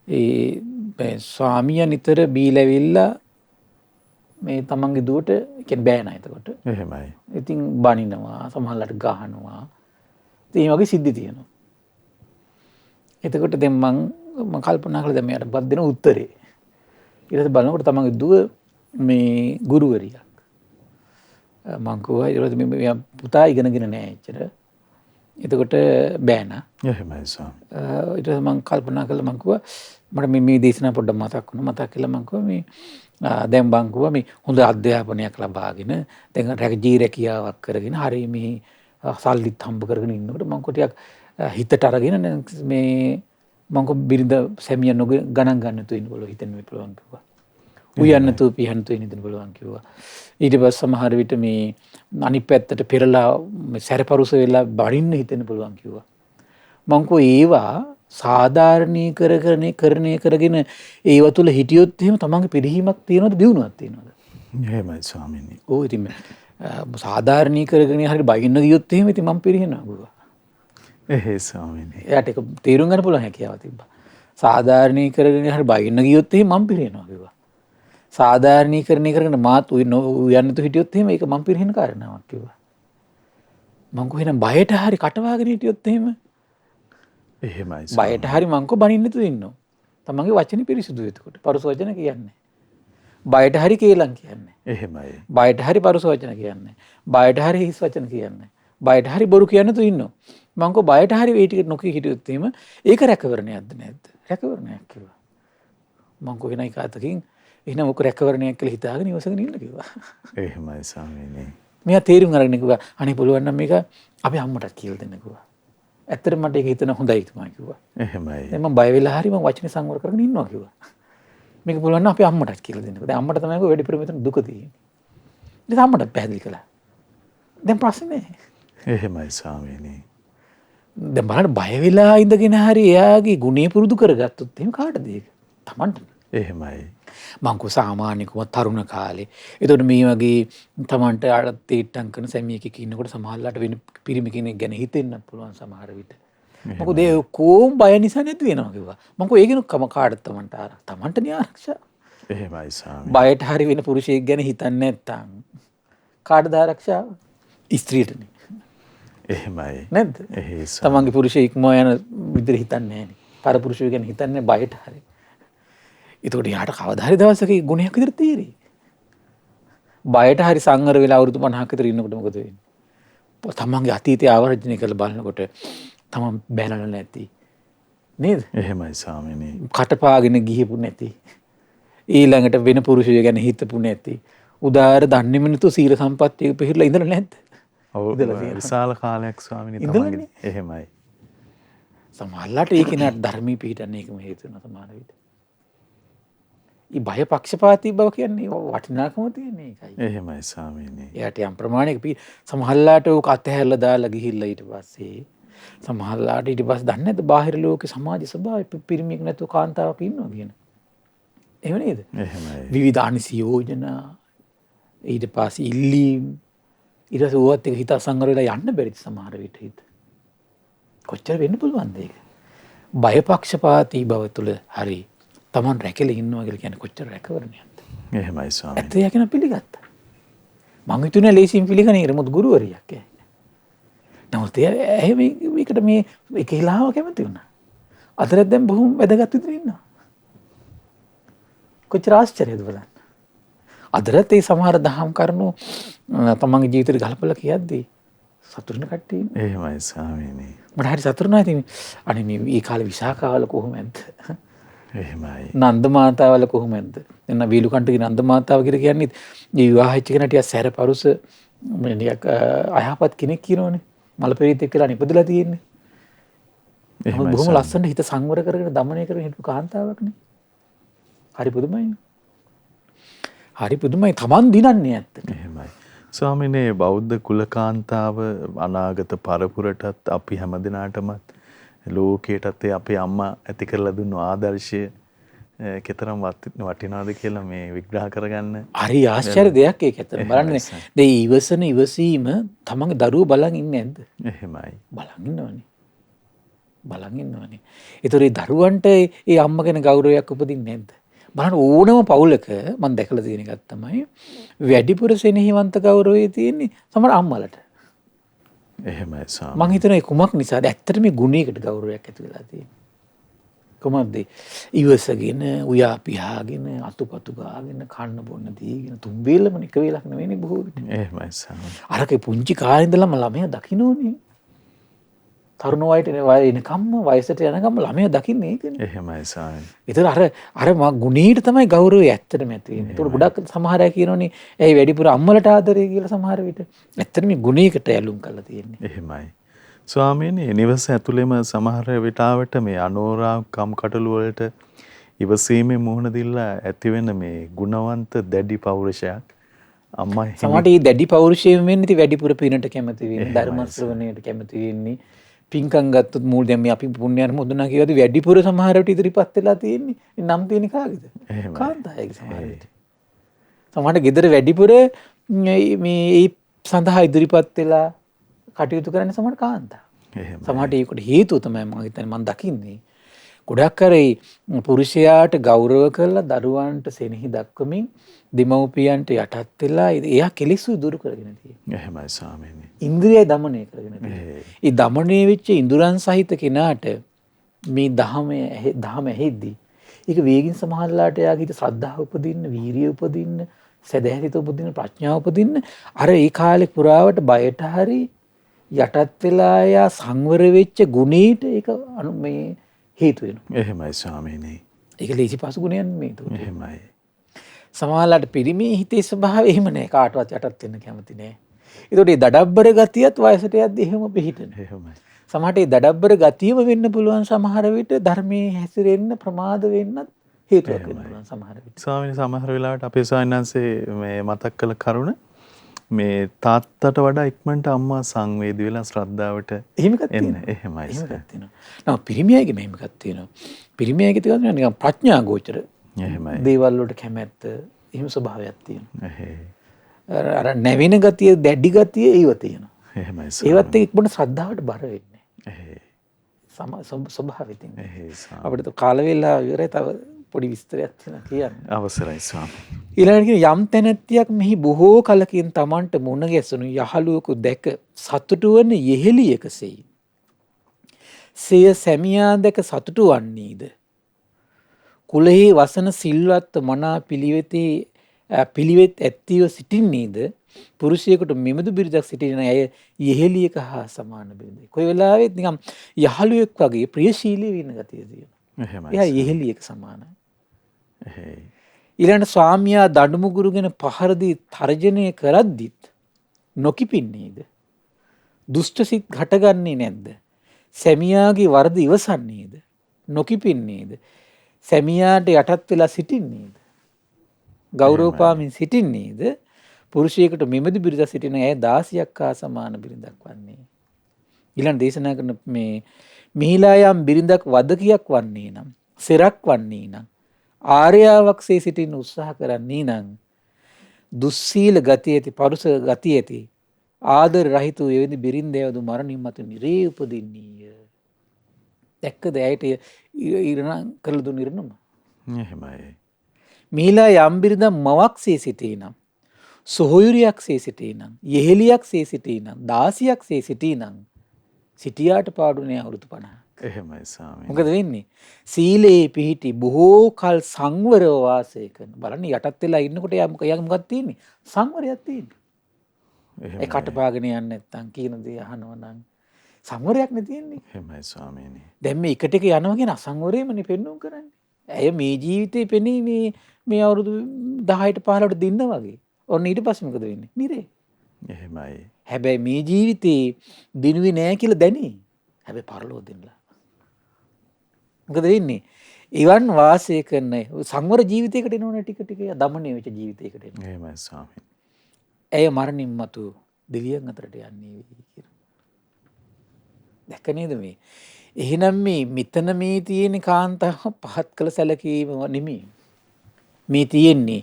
ඒ ස්වාමියා නිතර බීලවිල්ලා මේ තමන්ගේ දුවට කියන්නේ බෑ නෑ එතකොට. එහෙමයි. ඉතින් බනිනවා සමහරවිට ගහනවා. ඉතින් මේ වගේ සිද්ධි තියෙනවා. එතකොට දැන් මම කල්පනා කළා දැන් මෙයාට බත් දෙන උත්තරේ. ඊට පස්සේ බලනකොට තමන්ගේ දුව මේ ගුරුවරියක්. මං කිව්වා ඊට පස්සේ මේ පුතා ඉගෙනගෙන නෑ එච්චර. එතකොට බෑනා. එහෙමයි ස්වාමී. ඊට පස්සේ මං කල්පනා කළා මං කිව්වා මට මේ දේශනා පොඩ්ඩක් මතක් වුණා. මතක් කළා මං කිව්වා මේ දැන් බං කිව්වා මේ හොඳ අධ්‍යාපනයක් ලබාගෙන දැන් ජීරැකියාවක් කරගෙන හරි මේ සල්ලිත් හම්බ කරගෙන ඉන්නකොට මං ටිකක් හිතට අරගෙන මේ මං බිරිඳ සැමියා ගණන් ගන්න තු ඉන්න බලව හිතෙන්න පුළුවන් කිව්වා. උයන්න තු පිහන්න තු ඉන්න පුළුවන් කිව්වා. ඊට පස්සේ සමහර විට මේ අනිත් පැත්තට පෙරලා සැරපරුස වෙලා බඩින්න හිතෙන්න පුළුවන් කිව්වා. මං කෝ ඒවා සාධාරණීකරණය කරගෙන ඒව තුළ හිටියොත් එහෙම තමන්ගේ පිරිහීමක් තියෙනවද දියුණුවක් තියෙනවද? එහෙමයි ස්වාමීනි. ඔව් ඉතින් සාධාරණීකරණය හරියට බයින්න ගියොත් එහෙම ඉතින් මම පිරිහෙනවා ගුවා. එහෙයි ස්වාමීනි. එයාට ඒක තේරුම් ගන්න පුළුවන් හැකියාව තිබ්බා. සාධාරණීකරණය හරියට බයින්න ගියොත් එහෙම මම පිරිහෙනවා කිව්වා. සාධාරණීකරණය කරගෙන මාත් යන්නතු හිටියොත් එහෙම ඒක මම පිරිහෙන කාරණාවක් කිව්වා. මං කෝ එහෙනම් බයට හරි කටවාගෙන හිටියොත් එහෙම එහෙමයි. බයට හරි මංකෝ බනින්න නැතුව ඉන්නවා. තමන්ගේ වචනේ පිරිසුදු එතකොට. පරුස වචන කියන්නේ. බයට හරි කේලම් කියන්නේ. එහෙමයි. බයට හරි පරුස වචන කියන්නේ. බයට හරි හිස් වචන කියන්නේ. බයට හරි බොරු කියන්නේ නැතුව ඉන්නවා. මංකෝ බයට හරි ඒ ටික නොකී හිටියොත් එහෙම ඒක රැකවරණයක්ද නැද්ද? රැකවරණයක් කිව්වා. මංකෝ වෙන එක අතකින් එහෙනම් මොක රැකවරණයක් කියලා හිතාගෙන ඉවසගෙන ඉන්න කිව්වා. එහෙමයි ස්වාමීනි. මෙයා තේරුම් අරගෙන කිව්වා අනේ පුළුවන් නම් මේක අපි අම්මටත් කියලා දෙන්න කිව්වා. ඇත්තට මට ඒක හිතන හොඳයි තුමා කිව්වා. එහෙමයි. දැන් මම බය වෙලා හරි මම වචනේ සංවර කරගෙන ඉන්නවා කිව්වා. මේක පුළුවන් නම් අපි අම්මටත් කියලා දෙන්න. දැන් අම්මට තමයි වැඩි ප්‍රමිතන දුක තියෙන්නේ. ඉතින් අම්මට පැහැදිලි කළා. දැන් ප්‍රශ්නේ නැහැ. එහෙමයි ස්වාමීනි. දැන් බලන්න බය වෙලා ඉඳගෙන හරි එයාගේ ගුණේ පුරුදු කරගත්තොත් එහෙම කාටද ඒක? Tamanට. එහෙමයි. මං කෝ සාමාන්‍යකම තරුණ කාලේ. එතකොට මේ වගේ Tamanට ආඩත් තීට්ටම් කරන සැමියෙක් ඉන්නකොට සමහරලාට වෙන පිරිමි කෙනෙක් ගැන හිතෙන්නත් පුළුවන් සමහර විට. මොකද ඒ කොම් බය නිසා නැති වෙනවා කිව්වා. මං කෝ ඒකිනු කම කාටද Tamanට ආරක්ෂා? Tamanට නේ ආරක්ෂා. එහෙමයි ස්වාමීනි. බයට හරි වෙන පුරුෂයෙක් ගැන හිතන්නේ නැත්තම් කාටද ආරක්ෂාව? ස්ත්‍රියටනේ. එහෙමයි. නැද්ද? එහෙයි ස්වාමීනි. තමන්ගේ පුරුෂයෙක් ඉක්මව යන විදිහට හිතන්නේ නැහනේ. පර පුරුෂයෙක් ගැන හිතන්නේ බයට හරි. ඒතකොට යාට කවදා හරි දවසක ගුණයක් විදිහට තීරෙයි. බයට හරි සංවර වෙලා අවුරුදු 50ක විතර ඉන්නකොට මොකද වෙන්නේ? තමන්ගේ අතීතය ආවර්ජනය කරලා බලනකොට තමන් බැනලා නැති. නේද? එහෙමයි ස්වාමීනි. කටපාගෙන ගිහිපු නැති. ඊළඟට වෙන පුරුෂයෙක් ගැන හිතපු නැති. උදාාර දන්නේම නැතුව සීල සම්පත්තිය පිළිලා ඉඳලා නැද්ද? ඔව් විශාල කාලයක් ස්වාමීනි ඉඳලානේ. තමන්ගේ. එහෙමයි. සමහරලාට ඒ කෙනාට ධර්මී පිළිටන්නේ ඒකම හේතු වෙනවා සමහර විට. ඊ බය පක්ෂපාතී බව කියන්නේ වටිනාකම තියෙන එකයි. එහෙමයි ස්වාමීනි. එයාට යම් ප්‍රමාණයක සමහරලාට ඕක අතහැරලා දාලා ගිහිල්ලා ඊට පස්සේ සමහරලාට ඊට පස්සේ දන්නේ නැද්ද බාහිර ලෝකේ සමාජ ස්වභාවය පිරිමියෙක් නැතුව කාන්තාවක් ඉන්නවා කියන. එහෙම නේද? එහෙමයි. විවිධ අනිසි යෝජනා ඊට පස්සේ ඉල්ලීම් ඊට පස්සේ ඕවත් එක හිත අසංවර වෙලා යන්න බැරිද සමහර විට හිත. කොච්චර වෙන්න පුළුවන්ද ඒක? බය පක්ෂපාතී බව තුළ හරි තමන් රැකලා ඉන්නවා කියලා කියන්නේ කොච්චර රැකවරණයක්ද? එහෙමයි ස්වාමීනි. ඇත්ත යා කියන පිළිගත්තා. මං හිතුනේ ලේසියෙන් පිළිගන්නේ නමුත් ගුරුවරියක් ඈ. නමුත් එයා මේකට මේ එක හිලාව කැමති වුණා. අතරත් දැන් බොහොම වැදගත් විදිහට ඉන්නවා. කොච්චර ආශ්චර්යද බලන්න. අදරත් ඒ සමහර දහම් කරුණු තමන්ගේ ජීවිතේට ගලපලා කියද්දී සතුටුන කට්ටිය. එහෙමයි ස්වාමීනි. මට හරි සතුටුනා. ඉතින් අනේ මේ කාලේ විසාකාවල කොහොමද? එහෙමයි. නන්ද මාතාවල කොහොමද? එන්න වීලුකණ්ඩගේ නන්ද මාතාව කියලා කියන්නේ මේ විවාහ වෙච්ච කෙනා ටිකක් සැරපරුස මේ නිකක් අයහපත් කෙනෙක් කියනෝනේ. මලපෙරිතෙක් කියලා නිපදලා තියෙන්නේ. එහෙමයි. බොහොම ලස්සනට හිත සංවර කරගෙන දමනය කරගෙන හිටපු කාන්තාවක්නේ. හරි පුදුමයි. හරි පුදුමයි. Taman දිනන්නේ ඇත්තට. එහෙමයි. ස්වාමීනි බෞද්ධ කුලකාන්තාව අනාගත පරපුරටත් අපි හැමදිනාටමත් ලෝකයටත් අපේ අම්මා ඇති කරලා දුන්නු ආදර්ශය කෙතරම් වටිනවද කියලා මේ විග්‍රහ කරගන්න. හරි ආශ්චර්ය දෙයක් ඒක ඇත්තට. බලන්න දැන් ඉවසන ඉවසීම තමන්ගේ දරුවෝ බලන් ඉන්නේ නැද්ද? එහෙමයි. බලන් ඉන්නවනේ. බලන් ඉන්නවනේ. ඒතර ඒ දරුවන්ට ඒ අම්මා ගැන ගෞරවයක් උපදින්නේ නැද්ද? බලන්න ඕනම පවුලක මම දැකලා තියෙන එකක් තමයි වැඩිපුර සෙනෙහවන්ත ගෞරවය තියෙන්නේ සමහර අම්මලට. එහෙමයි සාම. මං හිතනවා ඒ කුමක් නිසාද ඇත්තට මේ ගුණයකට ගෞරවයක් ඇති වෙලා තියෙන්නේ. කොහොමද? ඉවසගෙන, උයා පියාගෙන, අතුපතු ගාගෙන, කන්න බොන්න දීගෙන තුන් වේලම එක වේලක් නෙවෙයිනේ බොහෝ විට. එහෙමයි සාම. අරකේ පුංචි කාලේ ඉඳලම ළමයා දකින්නෝනේ. තරුණ වයයට එනකම්ම වයසට යනකම්ම ළමයා දකින්නේ ඒකනේ. එහෙමයි සාම. ඒතර අර මා ගුණීට තමයි ගෞරවය ඇත්තටම ඇති වෙන්නේ. ඒතකොට ගොඩක් සමහර අය කියනෝනේ ඇයි වැඩිපුර අම්මලට ආදරේ කියලා සමහර විට. ඇත්තටම මේ ගුණයකට ඇලුම් කරලා තියෙන්නේ. එහෙමයි. ස්වාමීනි නිවස ඇතුළේම සමහර විටාවට මේ අනෝරා කම්කටොළු වලට ඉවසීමේ මුහුණ දීලා ඇති වෙන මේ ගුණවන්ත දැඩි පෞරුෂයක් අම්මා සමහරට මේ දැඩි පෞරුෂයෙන් වෙන්නේ ඉතින් වැඩිපුර පිනට කැමති වෙන්නේ ධර්ම ශ්‍රවණයට කැමති වෙන්නේ පින්කම් ගත්තොත් මූල දැන් මේ අපි පුණ්‍යයන් මොදුනා කියලාද වැඩිපුර සමහරට ඉදිරිපත් වෙලා තියෙන්නේ නම් තියෙන කාගේද කාන්තායක සමහරට සමහරට ගෙදර වැඩිපුර මේ සඳහා ඉදිරිපත් වෙලා කටයුතු කරන්නේ සමහර කාන්තා. සමහරට ඒකට හේතුව තමයි මම හිතන්නේ මම දකින්නේ. ගොඩක් අර පුරුෂයාට ගෞරව කරලා දරුවන්ට සෙනෙහි දක්වමින් දෙමව්පියන්ට යටත් වෙලා එයා කෙලෙසු දුරු කරගෙන තියෙනවා. එහෙමයි ස්වාමීනි. ඉන්ද්‍රිය දමනය කරගෙන තියෙනවා. ඒ දමනය වෙච්ච ඉඳුරන් සහිත කෙනාට මේ දහම ඇහෙද්දී ඒක වේගින් සමහරලාට එයාගේ හිත ශ්‍රද්ධාව උපදින්න, වීරිය උපදින්න, සදහැරිත උපදින්න, ප්‍රඥාව උපදින්න අර ඒ කාලේ පුරාවට බයට හරි යටත් වෙලා යා සංවර වෙච්ච ගුණීට ඒක මේ හේතු වෙනවා. එහෙමයි ස්වාමීනි. ඒක ලේසි පසු ගුණයක් මේ උතෝ. එහෙමයි. සමහරලාට පිරිමි හිතේ ස්වභාවය එහෙම නෑ කාටවත් යටත් වෙන්න කැමති නෑ. ඒතකොට මේ දඩබ්බර ගතියත් වයසට යද්දී එහෙම පිහිටන. එහෙමයි. සමහරට මේ දඩබ්බර ගතියම වෙන්න පුළුවන් සමහර විට ධර්මයේ හැසිරෙන්න ප්‍රමාද වෙන්නත් හේතුවක් වෙන්න පුළුවන් සමහර විට. ස්වාමීනි සමහර වෙලාවට අපේ ස්වාමීන්වහන්සේ මේ මතක් කළ කරුණ මේ තාත්තට වඩා ඉක්මනට අම්මා සංවේදී වෙලා ශ්‍රද්ධාවට එහෙම එකක් එන්න. තියෙනවා. එහෙමයි. එහෙම එකක් තියෙනවා. නම පිරිමියගේ මෙහෙම එකක් තියෙනවා. පිරිමියගේ තියෙනවා නිකන් ප්‍රඥා ගෝචර. එහෙමයි. දේවල් වලට කැමැත්ත එහෙම ස්වභාවයක් තියෙනවා. එහෙයි. අර නැවෙන ගතිය, දැඩි ගතිය ඒව තියෙනවා. එහෙමයි. ඒවත් එක්ක ඉක්මනට ශ්‍රද්ධාවට බර වෙන්නේ. එහෙයි. ස්වභාවය තියෙනවා. එහෙයි ස්වාමී. අපිට කාල වේලා ඉවරයි තව පොඩි විස්තරයක් තියෙනවා කියන්න. අවසරයි ස්වාමී. ඊළඟට කියන යම් තැනැත්තියක් මෙහි බොහෝ කලකින් Tamanට මුණ ගැසුණු යහළුවෙකු දැක සතුටු වන යෙහෙළියකසෙයි. සිය සැමියා දැක සතුටු වන්නේද? කුලෙහි වසන සිල්වත් මනා පිළිවෙත් ඇත්තිව සිටින්නේද? පුරුෂයෙකුට මෙබඳු බිරිඳක් සිටින අය යෙහෙළියක හා සමාන බිරිඳයි. කොයි වෙලාවෙත් නිකම් යහළුවෙක් වගේ ප්‍රියශීලී වෙන ගතිය තියෙනවා. එහෙමයි. එයා යෙහෙළියක සමානයි. එහෙයි. ඊළඟ ස්වාමියා දඬුමුගුරුගෙන පහර දී තර්ජනය කරද්දිත් නොකිපින්නේද? දුෂ්ට සිත් හටගන්නේ නැද්ද? සැමියාගේ වරද ඉවසන්නේද? නොකිපින්නේද? සැමියාට යටත් වෙලා සිටින්නේද? ගෞරව පාමින් සිටින්නේද? පුරුෂයෙකුට මෙබඳු බිරිඳක් සිටින අය 16ක් හා සමාන බිරිඳක් වන්නේ. ඊළඟ දේශනා කරන මේ මිහිලා යම් බිරිඳක් වදකියක් වන්නේ නම්, සෙරක් වන්නේ නම්, ආර්යාවක්සේ සිටින්න උත්සාහ කරන්නේ නම් දුස්සීල ගතිය ඇති පරුස ගතිය ඇති ආදර රහිත වූ එවැනි බිරින්දයවදු මරණින් මතු නිරේ උපදින්නීය. දැක්කද ඇයට ඉරණ කරලා දුන්න ඉරණම? එහෙමයි. මිහිලා යම් බිරිඳක් මවක්සේ සිටී නම්, සොහොයුරියක්සේ සිටී නම්, යෙහෙළියක්සේ සිටී නම්, දාසියක්සේ සිටී නම් සිටියාට පාඩුනේ අවුරුදු 50. එහෙමයි ස්වාමී. මොකද වෙන්නේ? සීලේ පිහිටි බොහෝ කල් සංවරව වාසය කරන. බලන්න යටත් වෙලා ඉන්නකොට යා මොකක්ද තියෙන්නේ? සංවරයක් තියෙන්නේ. ඒ කටපාගෙන යන්නේ නැත්තම් කියන දේ අහනවා නම් සංවරයක් නේ තියෙන්නේ. එහෙමයි ස්වාමීනි. දැන් මේ එකට එක යනවා කියන අසංවරයමනේ පෙන්වුම් කරන්නේ. ඇය මේ ජීවිතේ පෙනී මේ අවුරුදු 10ට 15ට දින්න වගේ. ඔන්න ඊට පස්සේ මොකද වෙන්නේ? නිරේ. එහෙමයි. හැබැයි මේ ජීවිතේ දිනුවේ නෑ කියලා දැනේ. හැබැයි පරලෝ දෙන්නලා. මොකද වෙන්නේ? ඉවන් වාසය කරන සංවර ජීවිතයකට එනවනේ ටික ටික දමණය වෙච්ච ජීවිතයකට එනවා. එහෙමයි ස්වාමීනි. ඇය මරණින් මතු දෙවියන් අතරට යන්නේ වෙයි කියලා. දැක්ක නේද මේ? එහෙනම් මෙතන මේ තියෙන කාන්තාව පහත් කළ සැලකීම නෙමෙයි. මේ තියෙන්නේ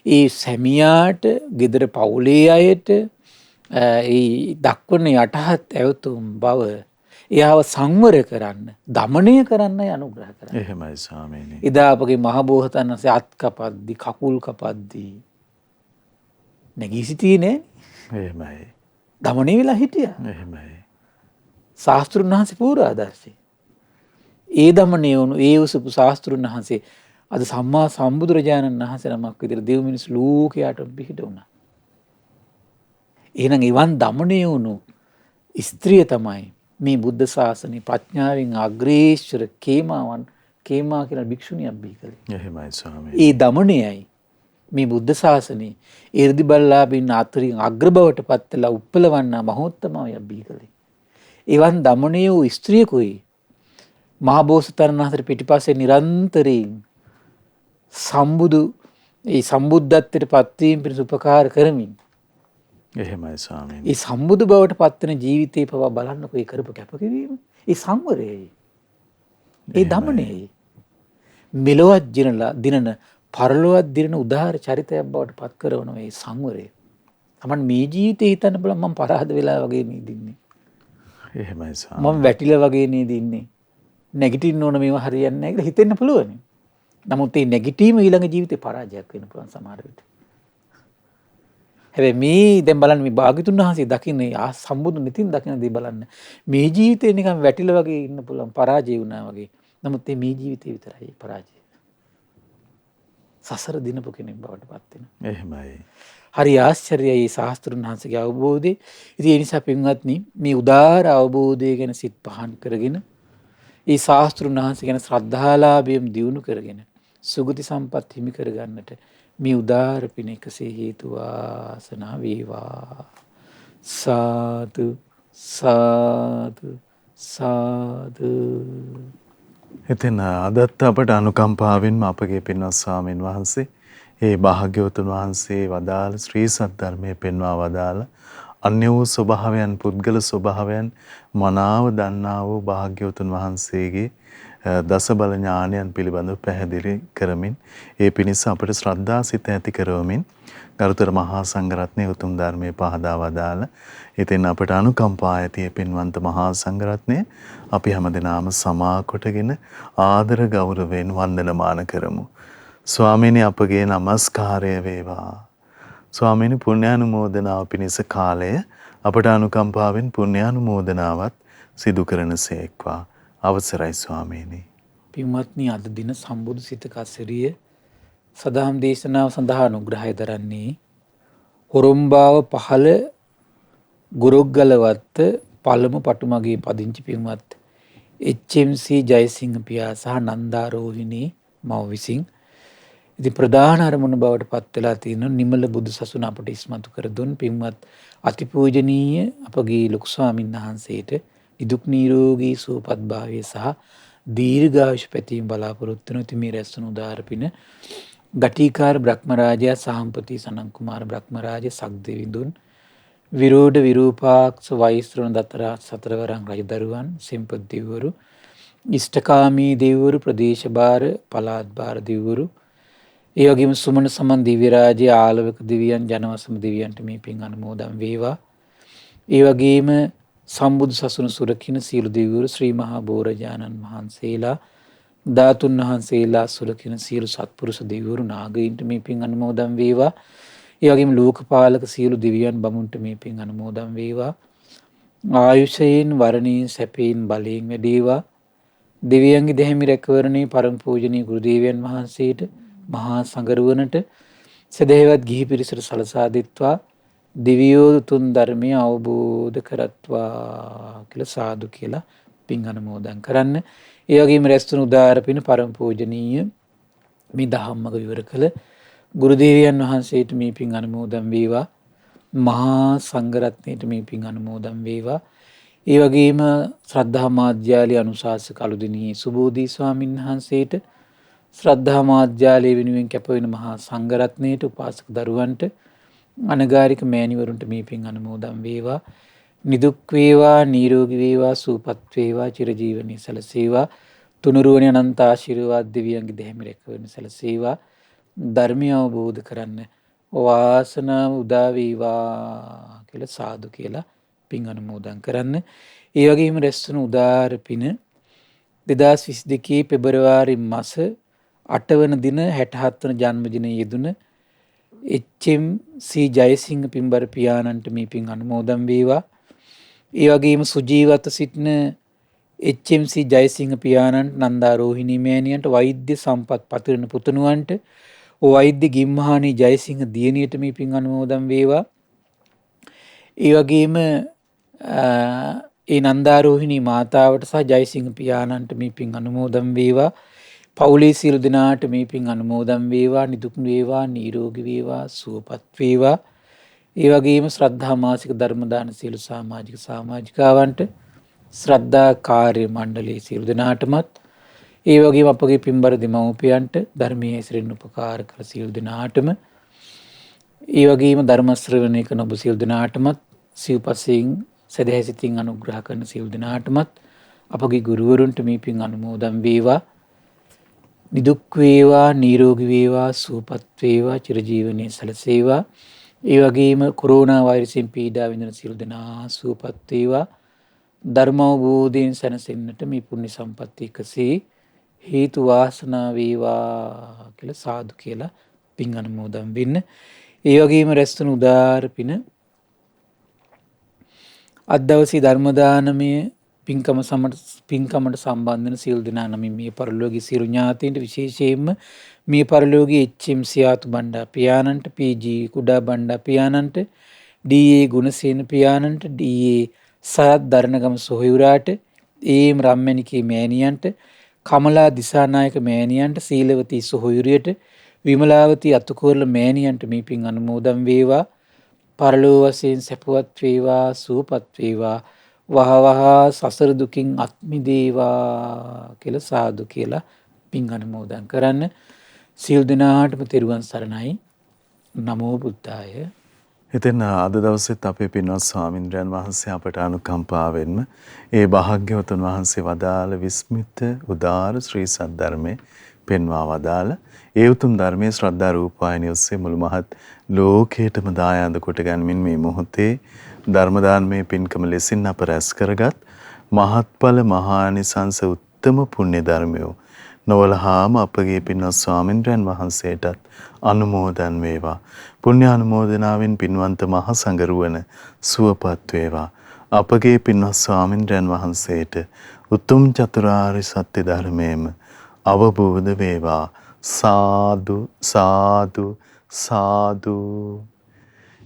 ඒ සැමියාට, ගෙදර පවුලේ අයට ඒ දක්වන යටහත් ඇවතුම් බව එයාව සංවර කරන්න, දමණය කරන්න අනුග්‍රහ කරන්න. එහෙමයි ස්වාමීනි. එදා අපගේ මහබෝසතාණන් වහන්සේ අත් කපද්දි, කකුල් කපද්දි නැගී සිටියේ නෑ. එහෙමයි. දමණය වෙලා හිටියා. එහෙමයි. ශාස්ත්‍රුන් වහන්සේ පූර්වාදර්ශී. ඒ දමණය වුණු ඒ උසපු ශාස්ත්‍රුන් වහන්සේ අද සම්මා සම්බුදුරජාණන් වහන්සේ නමක් විදිහට දෙව් මිනිස් ලෝකයට පිහිට වුණා. එහෙනම් එවන් දමණය වුණු ස්ත්‍රිය තමයි මේ බුද්ධ ශාසනයේ ප්‍රඥාවෙන් අග්‍රේශ්වර කේමා කියන භික්ෂුණියක් බිහි කළේ. එහෙමයි ස්වාමීනි. ඒ දමණයයි මේ බුද්ධ ශාසනයේ 이르දි බල්ලාබින් අතරින් අග්‍ර බවට පත් වෙලා උප්පලවන්න මහෝත්තමයක් බිහි කළේ. එවන් දමණය වූ ස්ත්‍රියකුයි මහබෝසතාණන් වහන්සේ පිටිපස්සේ නිරන්තරයෙන් ඒ සම්බුද්ධත්වයට පත්වීම පිණිස උපකාර කරමින් එහෙමයි ස්වාමීනි. ඒ සම්බුදු බවට පත්වන ජීවිතේ පවා බලන්නකො ඒ කරපු කැපකිරීම. ඒ සංවරයයි. ඒ දමණයයි. මෙලොවත් දිනන පරලොවත් දිනන උදාාර චරිතයක් බවට පත් කරන මේ සංවරය. තමන් මේ ජීවිතේ හිතන්න බලන්න මම පරාද වෙලා වගේ නේද ඉන්නේ. එහෙමයි ස්වාමීනි. මම වැටිලා වගේ නේද ඉන්නේ. නැගිටින්න ඕන මේවා හරියන්නේ නැහැ කියලා හිතෙන්න පුළුවන්. නමුත් මේ නැගිටීම ඊළඟ ජීවිතේ පරාජයක් වෙන්න පුළුවන් සමහර විට. හැබැයි මේ දැන් බලන්න මේ භාග්‍යතුන් වහන්සේ දකින්නේ සම්බුදු නිතින් දකින්න දේ බලන්න. මේ ජීවිතේ නිකන් වැටිලා වගේ ඉන්න පුළුවන් පරාජය වුණා වගේ. නමුත් මේ ජීවිතේ විතරයි පරාජය. සසර දිනපු කෙනෙක් බවට පත් වෙනවා. එහෙමයි. හරි ආශ්චර්යයි මේ ශාස්ත්‍රුන් වහන්සේගේ අවබෝධය. ඉතින් ඒ නිසා පින්වත්නි මේ උදාාර අවබෝධය ගැන සිත් පහන් කරගෙන ඒ ශාස්ත්‍රුන් වහන්සේ ගැන ශ්‍රද්ධාලාභයෙන් දියුණු කරගෙන සුගති සම්පත් හිමි කරගන්නට මේ උදාාර පින එකසේ හේතු වාසනා වේවා. සාදු සාදු සාදු. ඉතින් අදත් අපට අනුකම්පාවෙන්ම අපගේ පින්වත් ස්වාමීන් වහන්සේ ඒ භාග්‍යවතුන් වහන්සේ වදාළ ශ්‍රී සද්ධර්මයේ පෙන්වා වදාළ අන්‍ය වූ ස්වභාවයන්, පුද්ගල ස්වභාවයන් මනාව දන්නා වූ භාග්‍යවතුන් වහන්සේගේ දසබල ඥානයන් පිළිබඳව පැහැදිලි කරමින් ඒ පිණිස අපට ශ්‍රද්ධා සිත ඇති කරවමින් ගරුතර මහා සංඝරත්නයේ උතුම් ධර්මයේ පහදා වදාළ ඉතින් අපට අනුකම්පා ඇති පින්වන්ත මහා සංඝරත්නය අපි හැමදෙනාම සමා කොටගෙන ආදර ගෞරවයෙන් වන්දනමාන කරමු. ස්වාමීනි අපගේ নমස්කාරය වේවා. ස්වාමීනි පුණ්‍යානුමෝදනාව පිණිස කාලය අපට අනුකම්පාවෙන් පුණ්‍යානුමෝදනාවත් සිදු කරනසේක්වා. අවසරයි ස්වාමීනි. පින්වත්නි අද දින සම්බුදු සිතක අසිරිය සදාම් දේශනාව සඳහා අනුග්‍රහය දරන්නේ හොරොම්බාව පහළ ගුරුග්ගලවත්ත පළමු පටුමගේ පදිංචි පින්වත් HMC ජයසිංහ පියා සහ නන්දාරෝහිණී මව විසින් ඉතින් ප්‍රධාන අරමුණ බවට පත් වෙලා තියෙන නිමල බුදු සසුන අපට ඉස්මතු කර දුන් පින්වත් අතිපූජනීය අපගේ ලොකු ස්වාමීන් වහන්සේට නිදුක් නිරෝගී සුවපත් භාවය සහ දීර්ඝායුෂ පැතීම බලාපොරොත්තු වෙන ඉතින් මේ රැස්වන උදාාර පින ගටිකාර බ්‍රහ්මරාජයා සාම්පති සනන් කුමාර බ්‍රහ්මරාජ සක්දෙවිඳුන් විරෝධ විරූපාක්ෂ වෛශ්‍රවණ දතරා සතරවරන් රජදරුවන් සෙම්පත් දෙවිවරු ඉෂ්ඨකාමී දෙවිවරු ප්‍රදේශ භාර පළාත් භාර දෙවිවරු ඒ වගේම සුමන සමන් දිව්‍ය රාජ්‍ය ආලවක දෙවියන් ජනවසම දෙවියන්ට මේ පින් අනුමෝදන් වේවා. ඒ වගේම සම්බුදු සසුන සුරකින්න සියලු දෙවිවරු ශ්‍රී මහා බෝරජාණන් වහන්සේලා ධාතුන් වහන්සේලා සුරකින්න සියලු සත්පුරුෂ දෙවිවරු නාගයින්ට මේ පින් අනුමෝදන් වේවා. ඒ වගේම ලෝකපාලක සියලු දෙවියන් බමුණට මේ පින් අනුමෝදන් වේවා. ආයුෂයෙන් වරණයෙන් සැපයෙන් බලයෙන් වැඩේවා. දෙවියන්ගේ දෙහිමි රැකවරණේ පරම පූජනීය ගුරු දේවයන් වහන්සේට මහා සංඝරුවනට සදේවත් ගිහි පිරිසට සලසා දෙත්වා දිවියෝ තුන් ධර්මය අවබෝධ කරත්වා කියලා සාදු කියලා පින් අනුමෝදන් කරන්න. ඒ වගේම රැස්තුණු උදාාර පින පරම පූජනීය මේ දහම්මග විවර කළ ගුරු දේවයන් වහන්සේට මේ පින් අනුමෝදන් වේවා. මහා සංඝරත්නයට මේ පින් අනුමෝදන් වේවා. ඒ වගේම ශ්‍රද්ධා මාධ්‍යාලයේ අනුශාසක අලුදිනී සුබෝධි ස්වාමීන් වහන්සේට, ශ්‍රද්ධා මාධ්‍යාලය වෙනුවෙන් කැප වෙන මහා සංඝරත්නයට, උපාසක දරුවන්ට, අනගාരിക මෑණිවරුන්ට මේ පින් අනුමෝදන් වේවා. නිදුක් වේවා, නිරෝගී වේවා, සුවපත් වේවා, චිරජීවනයේ සැලසේවා. තුනුරුවනේ අනන්ත ආශිර්වාද දෙවියන්ගේ දෙහිම රැක වෙන සැලසේවා. ධර්මය අවබෝධ කරන්න වාසනාව උදා වේවා කියලා සාදු කියලා පින් අනුමෝදන් කරන්න. ඒ වගේම රැස්වුණු උදාාර පින 2022 පෙබරවාරි මාස 8 වන දින 67 වන ජන්මදිනයේ යෙදුන HMC ජයසිංහ පින්බර පියාණන්ට මේ පින් අනුමෝදන් වේවා. ඒ වගේම සුජීවත සිටින HMC ජයසිංහ පියාණන්ට, නන්දා රෝහිණී මෑණියන්ට, වෛද්‍ය සම්පත් පතිරණ පුතුණුවන්ට, වෛද්‍ය ගිම්හානි ජයසිංහ දියණියට මේ පින් අනුමෝදන් වේවා. ඒ වගේම ඒ නන්දා රෝහිණී මාතාවට සහ ජයසිංහ පියාණන්ට මේ පින් අනුමෝදන් වේවා. පවුලේ සියලු දෙනාට මේ පින් අනුමෝදන් වේවා. නිදුක් වේවා, නිරෝගී වේවා, සුවපත් වේවා. ඒ වගේම ශ්‍රද්ධා මාසික ධර්ම දාන සියලු සමාජික සමාජිකාවන්ට, ශ්‍රද්ධා කාර්ය මණ්ඩලයේ සියලු දෙනාටමත්, ඒ වගේම අපගේ පින්බර දෙමව්පියන්ට, ධර්මයේ හැසිරෙන්න උපකාර කළ සියලු දෙනාටම, ඒ වගේම ධර්ම ශ්‍රවණය කරන ඔබ සියලු දෙනාටමත්, සිව්පසයෙන් සදහැසිතින් අනුග්‍රහ කරන සියලු දෙනාටමත්, අපගේ ගුරුවරුන්ට මේ පින් අනුමෝදන් වේවා. නිදුක් වේවා, නිරෝගී වේවා, සුවපත් වේවා, චිරජීවනයේ සැලසේවා. ඒ වගේම කොරෝනා වෛරසයෙන් පීඩා විඳින සියලු දෙනා සුවපත් වේවා. ධර්ම අවබෝධයෙන් සැනසෙන්නට මේ පුණ්‍ය සම්පත්තිය එකසේ හේතු වාසනා වේවා කියලා සාදු කියලා පින් අනුමෝදන් වෙන්න. ඒ වගේම රැස්තුණු උදාාර පින අද දවසේ ධර්ම දානමය පින්කමට සම්බන්ධ වෙන සියලු දෙනා නමින් මේ පරිලෝකීය සියලු ඥාතීන්ට, විශේෂයෙන්ම මේ පරිලෝකීය HMC ආතු බණ්ඩා පියාණන්ට, PG කුඩා Banda පියාණන්ට, DA Gunasena පියාණන්ට, DA Sarath දරණගම සොහොයුරාට, AM රම්මැණිකේ මෑණියන්ට, Kamala Dissanayake මෑණියන්ට, සීලවතී සොහොයුරියට, විමලාවතී Athukorala මෑණියන්ට මේ පින් අනුමෝදන් වේවා. පරලෝ වශයෙන් සැපවත් වේවා, සුවපත් වේවා, වහවහ සසර දුකින් අත් මිදේවා කියලා සාදු කියලා පින් අනුමෝදන් කරන්න. සියලු දෙනාටම තෙරුවන් සරණයි. නමෝ බුද්ධාය. ඉතින් අද දවසෙත් අපේ පින්වත් ස්වාමින්ද්‍රයන් වහන්සේ අපට අනුකම්පාවෙන්ම ඒ භාග්‍යවතුන් වහන්සේ වදාළ විස්මිත උදාර ශ්‍රී සද්ධර්මයේ පෙන්වා වදාළ ඒ උතුම් ධර්මයේ ශ්‍රද්ධා රූපවාහිනිය ඔස්සේ මුළු මහත් ලෝකයටම දායාද කොට ගනිමින් මේ මොහොතේ ධර්ම දානමය පින්කම ලෙසින් අප රැස් කරගත් මහත්ඵල මහානිසංස උත්තම පුණ්‍ය ධර්මයෝ නොවලහාම අපගේ පින්වත් ස්වාමින්ද්‍රයන් වහන්සේටත් අනුමෝදන් වේවා. පුණ්‍ය අනුමෝදනාවෙන් පින්වන්ත මහ සංඝරුවන සුවපත් වේවා. අපගේ පින්වත් ස්වාමින්ද්‍රයන් වහන්සේට උතුම් චතුරාර්ය සත්‍ය ධර්මයේම අවබෝධ වේවා. සාදු සාදු සාදු.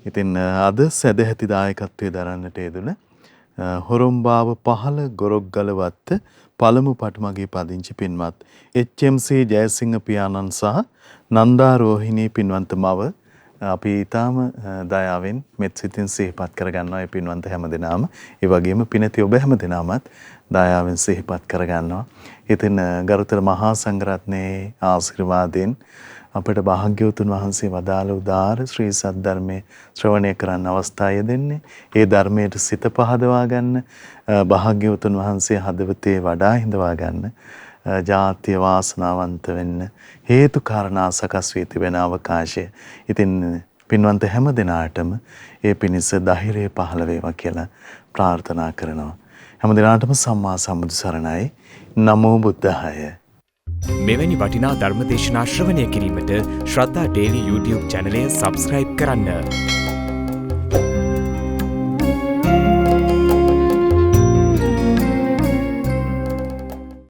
ඉතින් අද සදැහැති දායකත්වයේ දරන්නට යෙදුන හොරොම්බාව 5 ගොරොක්ගලවත්ත පළමු පටුමගේ පදිංචි පින්වත් HMC ජයසිංහ පියාණන් සහ නන්දා රෝහිණී පින්වන්ත මව අපි ඊටාම දයාවෙන් මෙත් සිතින් සිහිපත් කරගන්නවා. ඒ පින්වන්ත හැමදෙනාම ඒ වගේම පිනති ඔබ හැමදෙනාමත් දයාවෙන් සිහිපත් කරගන්නවා. ඉතින් ගරුතර මහා සංඝරත්නයේ ආශිර්වාදයෙන් අපට භාග්‍යවතුන් වහන්සේ වදාළ උදාර ශ්‍රී සද්ධර්මයේ ශ්‍රවණය කරන්න අවස්ථාව දෙන්නේ. ඒ ධර්මයට සිත පහදවා ගන්න, භාග්‍යවතුන් වහන්සේ හදවතේ වඩා හිඳවා ගන්න, ජාතිය වාසනාවන්ත වෙන්න හේතු කාරණා සකස් වී තිබෙන අවකාශය. ඉතින් පින්වන්ත හැම දිනාටම ඒ පිණිස ධෛර්යය පහළ වේවා කියලා ප්‍රාර්ථනා කරනවා. හැම දිනාටම සම්මා සම්බුදු සරණයි. නමෝ බුද්ධාය. මෙවැනි වටිනා ධර්ම දේශනා ශ්‍රවණය කිරීමට ශ්‍රද්ධා ඩේලි YouTube චැනලය සබස්ක්‍රයිබ් කරන්න.